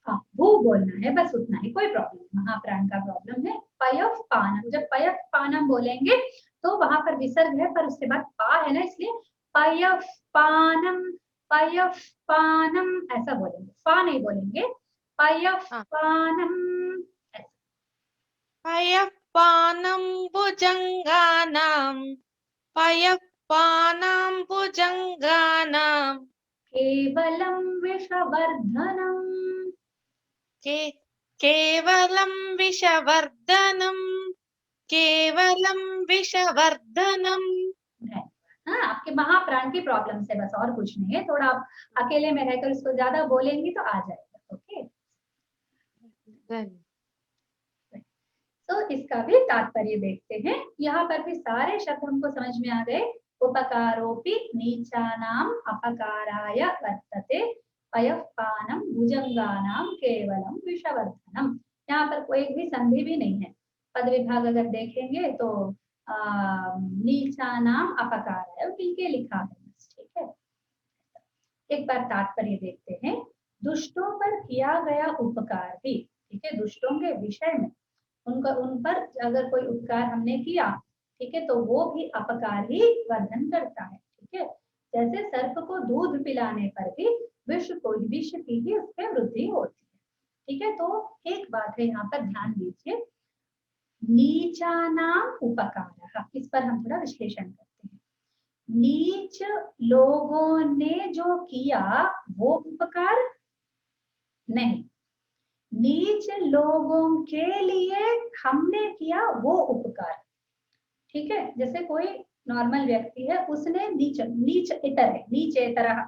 हाँ भू बोलना है, बस उतना ही, कोई प्रॉब्लम नहीं, महाप्राण का प्रॉब्लम है। पयः पानम, जब पयः पानम बोलेंगे तो वहां पर विसर्ग है, पर उसके बाद पा है ना, इसलिए पयः पानम, पयः पानम ऐसा बोलेंगे, पा नहीं बोलेंगे, पयः पानम ऐसा। पयःपानां भुजङ्गानां, पयःपानां भुजङ्गानां केवलं विषवर्धनम्, केवलं विषवर्धनं, केवलं विषवर्धनं। हाँ आपके महाप्राण की प्रॉब्लम से बस, और कुछ नहीं है। थोड़ा आप अकेले में रहकर इसको ज्यादा बोलेंगी तो आ जाएगा। ओके, तो इसका भी तात्पर्य देखते हैं। यहाँ पर भी सारे शब्द हमको समझ में आ गए। उपकारोऽपि नीचानाम् अपकाराय वर्तते, पयः पानं भुजङ्गानां केवलं विषवर्धनम्। यहाँ पर कोई भी संधि भी नहीं है। पद विभाग अगर देखेंगे तो नीचानाम अपकाराय के लिखा है, ठीक है। एक बार तात्पर्य देखते हैं। दुष्टों पर किया गया उपकार भी, ठीक है, दुष्टों के विषय में उनका, उन पर अगर कोई उपकार हमने किया, ठीक है, तो वो भी अपकार ही वर्धन करता है, ठीक है। जैसे सर्प को दूध पिलाने पर भी विष की ही उसमें वृद्धि होती है, ठीक है। तो एक बात है यहाँ पर ध्यान दीजिए, नीचानाम उपकारः, इस पर हम थोड़ा विश्लेषण करते हैं। नीच लोगों ने जो किया वो उपकार नहीं, नीच लोगों के लिए हमने किया वो उपकार, ठीक है। जैसे कोई नॉर्मल व्यक्ति है, उसने नीचेतरः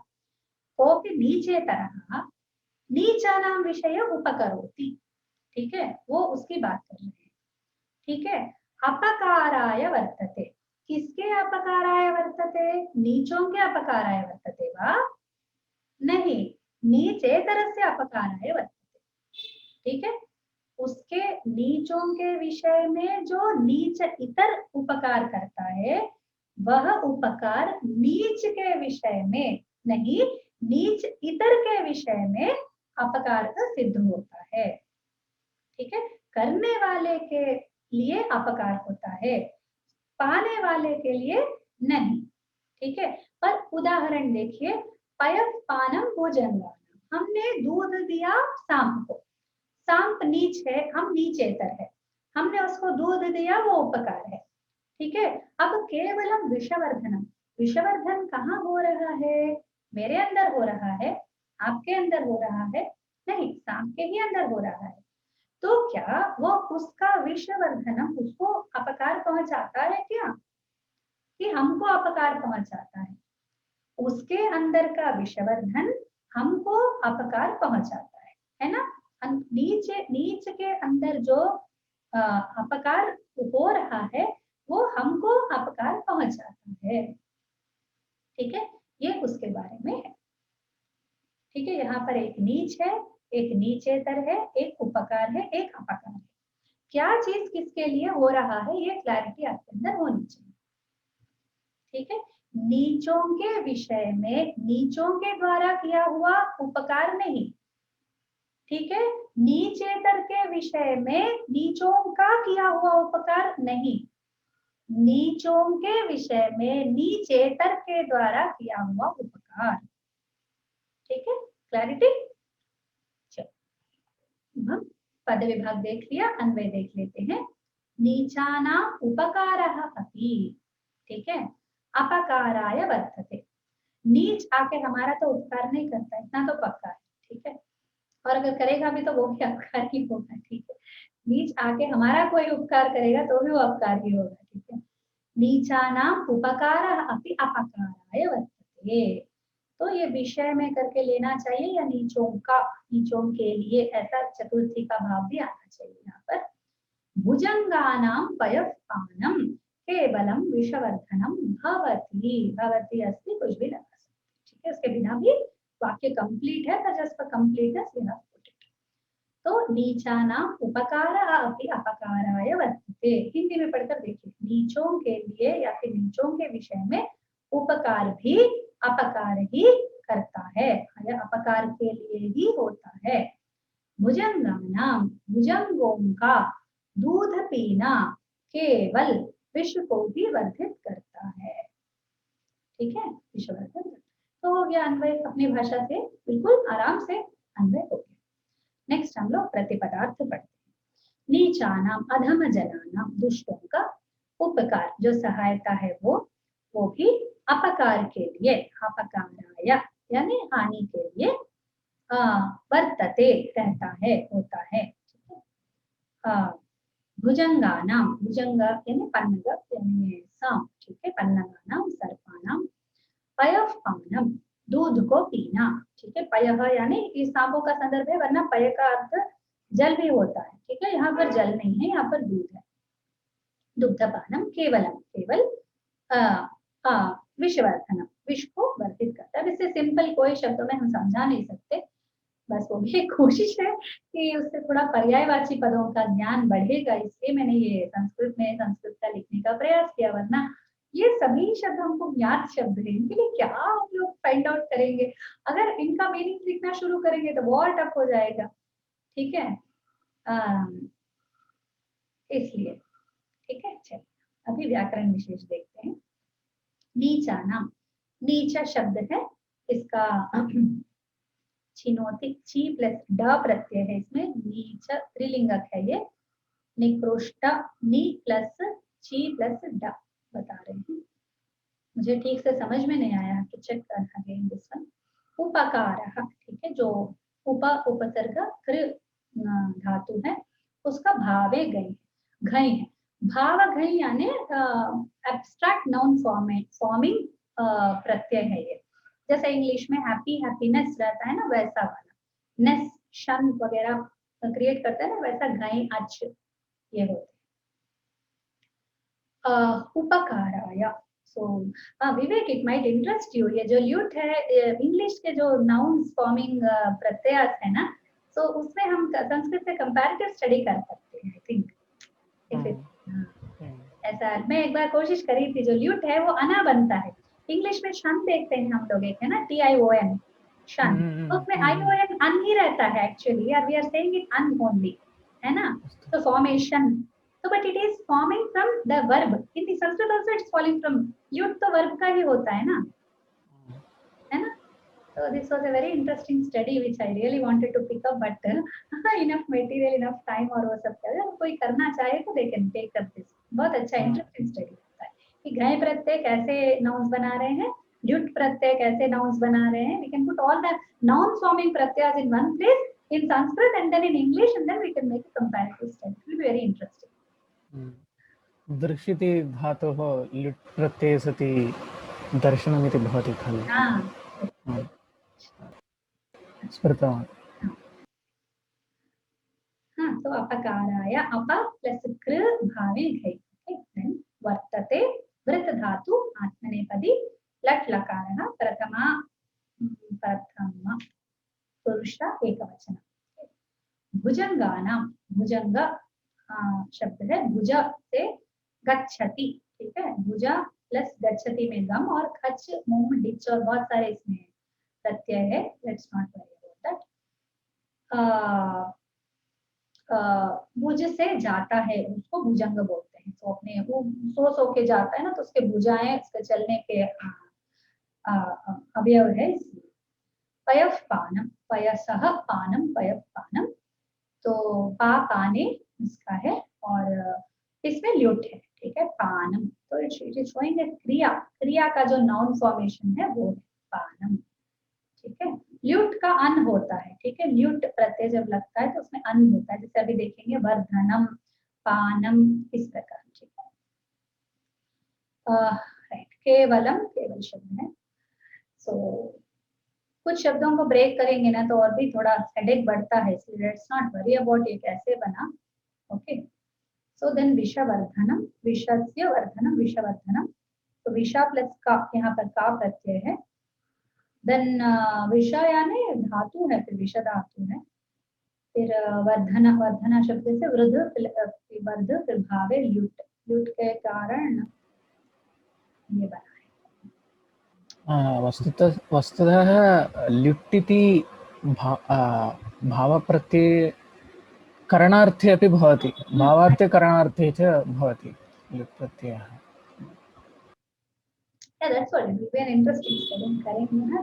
कोऽपि नीचेतरः नीचानां विषये उपकरोति, ठीक है, वो उसकी बात कर रहे हैं, ठीक है। अपकाराय वर्तते, किसके अपकाराय वर्तते? नीचों के अपकाराय वर्तते वा? नहीं, नीचेतरस्य अपकाराय वर्तते। ठीक है, उसके नीचों के विषय में जो नीच इतर उपकार करता है वह उपकार नीच के विषय में नहीं, नीच इतर के विषय में अपकार का सिद्ध होता है। ठीक है, करने वाले के लिए अपकार होता है, पाने वाले के लिए नहीं। ठीक है, पर उदाहरण देखिए, पयःपानम भुजंगानाम, हमने दूध दिया सांप को, सांप नीच है, हम नीचेतर है, हमने उसको दूध दिया, वो उपकार है। ठीक है, अब केवलम विषवर्धनम, विषवर्धन कहाँ हो रहा है? मेरे अंदर हो रहा है, आपके अंदर हो रहा है? नहीं, सांप के ही अंदर हो रहा है। तो क्या वो उसका विषवर्धनम उसको अपकार पहुंचाता है क्या, कि हमको अपकार पहुंचाता है? उसके अंदर का विषवर्धन हमको अपकार पहुंचाता है ना? नीच के अंदर जो अपकार हो रहा है वो हमको अपकार पहुंचाता है। ठीक है, ये उसके बारे में है। ठीक है, यहाँ पर एक नीच है, एक नीचेतर है, एक उपकार है, एक अपकार है। क्या चीज किसके लिए हो रहा है ये क्लैरिटी आपके अंदर होनी चाहिए। ठीक है, नीचों के विषय में नीचों के द्वारा किया हुआ उपकार नहीं। ठीक है, नीचेतर के विषय में नीचों का किया हुआ उपकार नहीं, नीचों के विषय में नीचेतर के द्वारा किया हुआ उपकार। ठीक है, क्लैरिटी। चलो हम पद विभाग देख लिया, अन्वय देख लेते हैं। नीचाना उपकारः अपि, ठीक है, अपकाराय वर्तते। नीच आके हमारा तो उपकार नहीं करता, इतना तो पक्का है। ठीक है, और अगर करेगा भी तो वो भी अपकार ही होगा। ठीक है, नीच आके हमारा कोई उपकार करेगा तो भी वो अपकार ही होगा। ठीक है, नीचानाम उपकारः अपि अपकाराय वर्तते, तो ये विषय में करके लेना चाहिए या नीचों का, नीचों के लिए, ऐसा चतुर्थी का भाव भी आना चाहिए यहाँ पर। भुजंगानाम पयःपानम केवलम विषवर्धनम भवति, भवति अस्ति कुछ भी लगा सकते। ठीक है, उसके बिना भी वाक्य कंप्लीट है, पर just for completeness we have put it. तो नीचानाम उपकारः अपि अपकाराय वर्तते, हिंदी में पढ़कर देखिए, नीचों के लिए या फिर नीचों के विषय में उपकार भी अपकार ही करता है, या अपकार के लिए ही होता है। भुजंगानाम, भुजंगों का दूध पीना केवल विश्व को भी वर्धित करता है। ठीक है, विश्ववर्धन। तो हो गया अन्वय, अपनी भाषा से बिल्कुल आराम से अन्वय हो गया। नेक्स्ट हम लोग प्रतिपदार्थ पढ़ते हैं। नीचानाम अधम जनानाम, दुष्टों का उपकार, जो सहायता है वो भी अपकार के लिए, अपकाराय यानी हानि के लिए वर्तते, रहता है, होता है। भुजंगानाम, भुजंग यानी पन्नग यानी सांप। ठीक है, पन्नगानाम सर्पानाम, पयःपानम दूध को पीना। ठीक है, पयः यानी इस सांपों का संदर्भ है, वरना पय का अर्थ जल भी होता है। ठीक है, यहाँ पर जल नहीं है, यहाँ पर दूध है। दुग्धपानम केवलम, केवल विषवर्धनम, विष को वर्धित करता है। इससे सिंपल कोई शब्दों में हम समझा नहीं सकते, बस वो भी एक कोशिश है कि उससे थोड़ा पर्यायवाची पदों का ज्ञान बढ़ेगा, इसलिए मैंने ये संस्कृत का लिखने का प्रयास किया, वरना ये सभी शब्द हमको ज्ञात शब्द है, इनके लिए क्या हम लोग फाइंड आउट करेंगे? अगर इनका मीनिंग लिखना शुरू करेंगे तो बहुत टफ हो जाएगा। ठीक है, इसलिए ठीक है। चलिए अभी व्याकरण विशेष देखते हैं। नीचा नाम, नीचा शब्द है, इसका छिनोति, ची प्लस ड प्रत्यय है इसमें, नीच त्रिलिंगक है ये। निकृष्ट, नी प्लस ची प्लस ड बता रहे हैं, मुझे ठीक से समझ में नहीं आया तो चेक करना अगेन दिस वन। उपकारः, ठीक है, जो उपसर्ग कृ धातु है उसका भावे गई, घई है, भाव घई यानी एब्स्ट्रैक्ट नाउन फॉर्मिंग प्रत्यय है ये। जैसे इंग्लिश में हैप्पी, हैप्पीनेस रहता है ना, वैसा वाला नेस, शन वगैरह क्रिएट करता है ना, वैसा घई अच ये होते हैं। उपकाराय, सो विवेक, इट माइट इंटरेस्ट यू, ये जो ल्यूट है इंग्लिश के जो नाउन्स फॉर्मिंग प्रत्ययास है ना, तो उसमें हम संस्कृत से कंपैरेटिव स्टडी कर सकते हैं, आई थिंक। ऐसा मैं एक बार कोशिश करी थी, जो ल्यूट है वो अना बनता है, इंग्लिश में शन देखते हैं हम लोग, एक है ना TION शन, तो उसमें ION अन ही रहता है actually, we are saying it अन ओनली, है ना। तो फॉर्मेशन, तो but it is forming from the verb, in the Sanskrit also it's following from, ल्यूट तो वर्ब का ही होता है ना, है ना। So this was a very interesting study which I really wanted to pick up, but enough material, enough time और वो सब क्या, कोई करना चाहे तो they can take up this, बहुत अच्छा इंटरेस्टिंग स्टडी होता है कि घय प्रत्यय कैसे नाउन्स बना रहे हैं, ल्यूट प्रत्यय कैसे नाउन्स बना रहे हैं, we can put all the noun forming pratyas in one place in Sanskrit and then in English, and then we can make a comparative study. It will be very interesting. दर्शिते धातोः ल्युट् प्रत्यये सति दर्शनमिति भवति खलु। स्मृतवान्। हाँ, तो अपकाराय अप प्लस कृ भावे घै, then वर्तते वृत् धातु आत्मनेपदी लट् लकारः प्रथम पुरुष एकवचन। भुजंगानां, भुजंग शब्द है, भुज से गच्छति, ठीक है, भुजा प्लस गच्छति में गम और खच मुंह डिच और बहुत सारे इसमें प्रत्यय है, let's not worry about that. भुज से जाता है उसको भुजंग बोलते हैं, तो अपने वो सो के जाता है ना, तो उसके भुजाएं, उसके चलने के अवयव है। पयः पानम, पयसः पानम, पयः पानम, तो पा पाने इसका है और इसमें ल्यूट है, ठीक है, पानम, तो इट इज शोइंग क्रिया, क्रिया का जो नाउन फॉर्मेशन है वो है पानम, ठीक है। ल्यूट का अन होता है, ठीक है, ल्यूट प्रत्यय जब लगता है तो उसमें अन होता है, जैसे अभी देखेंगे वर्धनम, पानम, इस प्रकार, ठीक है। राइट, केवलम, केवल शब्द है। सो कुछ शब्दों को ब्रेक करेंगे ना तो और भी थोड़ा हेडेक बढ़ता है, इसलिए लेट्स नॉट वरी अबाउट ये कैसे बना, ओके। सो देन विषवर्धनम, विषस्य वर्धनम, विषवर्धनम, तो विषा प्लस का, यहाँ पर का प्रत्यय है, देन विषा यानी धातु है, फिर विष धातु है, फिर वर्धना, वर्धना शब्द से वृद्ध, वर्ध, फिर भावे ल्यूट, ल्यूट के कारण ये बना है। वस्तुतः ल्युट् इति भावप्रत्यये करणार्थे अपि भवति, भावार्थे करणार्थे च भवति ल्युट् प्रत्ययः। Yeah, that's what it will be an interesting study करेंगे ना।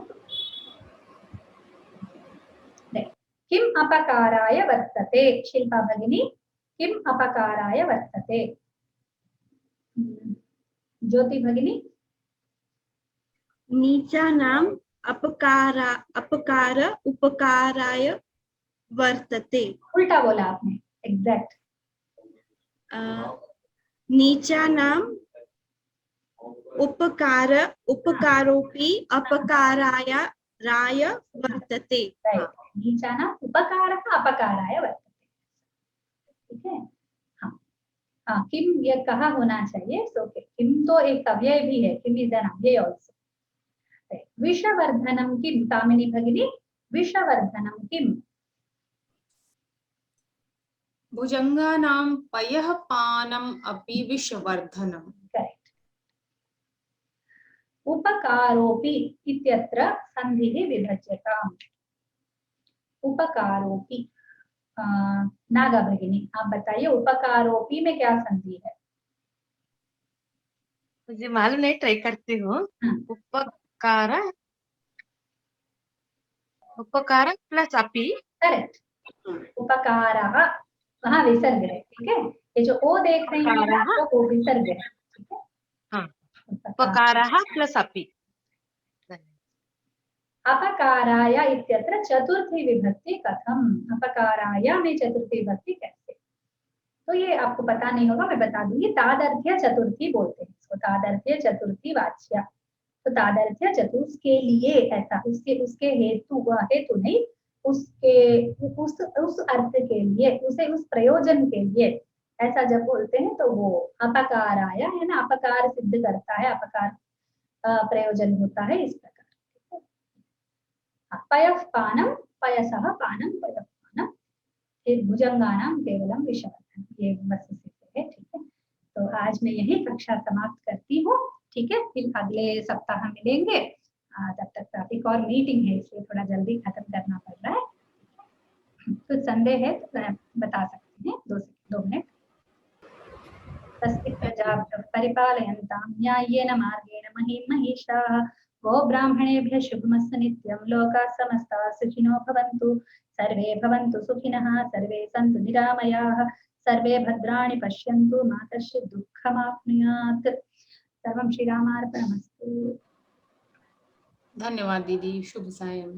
किम अपकाराय वर्तते, शिल्पा भगिनी, किम अपकाराय वर्तते, ज्योति भगिनी। नीचानाम् अपकार उपकाराय वर्तते। उल्टा बोला आपने, एग्जैक्ट। नीचानाम् उपकार उपकारोपि अपकाराय राय वर्तते। राइट, नीचानाम् उपकारः अपकाराय वर्तते, ठीक है। हाँ हाँ, किम ये कहा होना चाहिए, सो किम तो एक अव्यय भी है, किम इज एन अव्यय आल्सो। विषवर्धनम किम, कामिनी भगिनी, विषवर्धनम किम। भुजंगानां पयः पानम अपि विषवर्धनम। करेक्ट। उपकारोपि इत्यत्र संधिः विभज्यताम्, उपकारोपि। नागा भगिनी आप बताइए, उपकारोपि में क्या संधि है? मुझे मालूम नहीं, ट्राई करती हूँ। उपकार, उपकार प्लस अपि। करेक्ट, उपकारः वहाँ विसर्ग है, ठीक है, ये जो ओ देख रहे हैं वो विसर्ग है, ठीक है। हाँ, उपकारः प्लस अपि। अपकाराय इत्यत्र चतुर्थी विभक्ति कथम, अपकाराय में चतुर्थी विभक्ति कैसे? तो ये आपको पता नहीं होगा, मैं बता दूंगी, तादर्थ्य चतुर्थी बोलते हैं इसको, तादर्थ्य चतुर्थी वाच्य। तो तादर्थ्य चतुर्थ, उसके लिए ऐसा, उसके हेतु नहीं, उसके उस अर्थ के लिए, उसे उस प्रयोजन के लिए ऐसा जब बोलते हैं तो वो अपकाराय है ना, अपकार सिद्ध करता है, अपकार प्रयोजन होता है इस प्रकार। पयः पानम पयसः पानम पयः पानम, फिर भुजंगानाम केवलम विषवर्धन, ये बस इसी से है। ठीक है, तो आज मैं यही कक्षा समाप्त करती हूँ। ठीक है, फिर अगले सप्ताह मिलेंगे। तब तक एक और मीटिंग है इसलिए थोड़ा जल्दी खत्म करना पड़ रहा है। कुछ संदेह है तो बता सकते हैं, 2 मिनट। तस्य प्रजाभ्यः परिपालयन्तां न्याय्येन मार्गेण महीं महिषाः, गो ब्राह्मणेभ्यः शुभमस्तु नित्यं, लोकाः समस्ताः सुखिनो भवन्तु, सर्वे भवन्तु सुखिनः, सर्वे सन्तु निरामयाः, सर्वे भद्राणि पश्यन्तु, मा कश्चित् दुःखमाप्नुयात्। सर्वं श्रीरामार्पणमस्तु। धन्यवाद दीदी, शुभ सायं।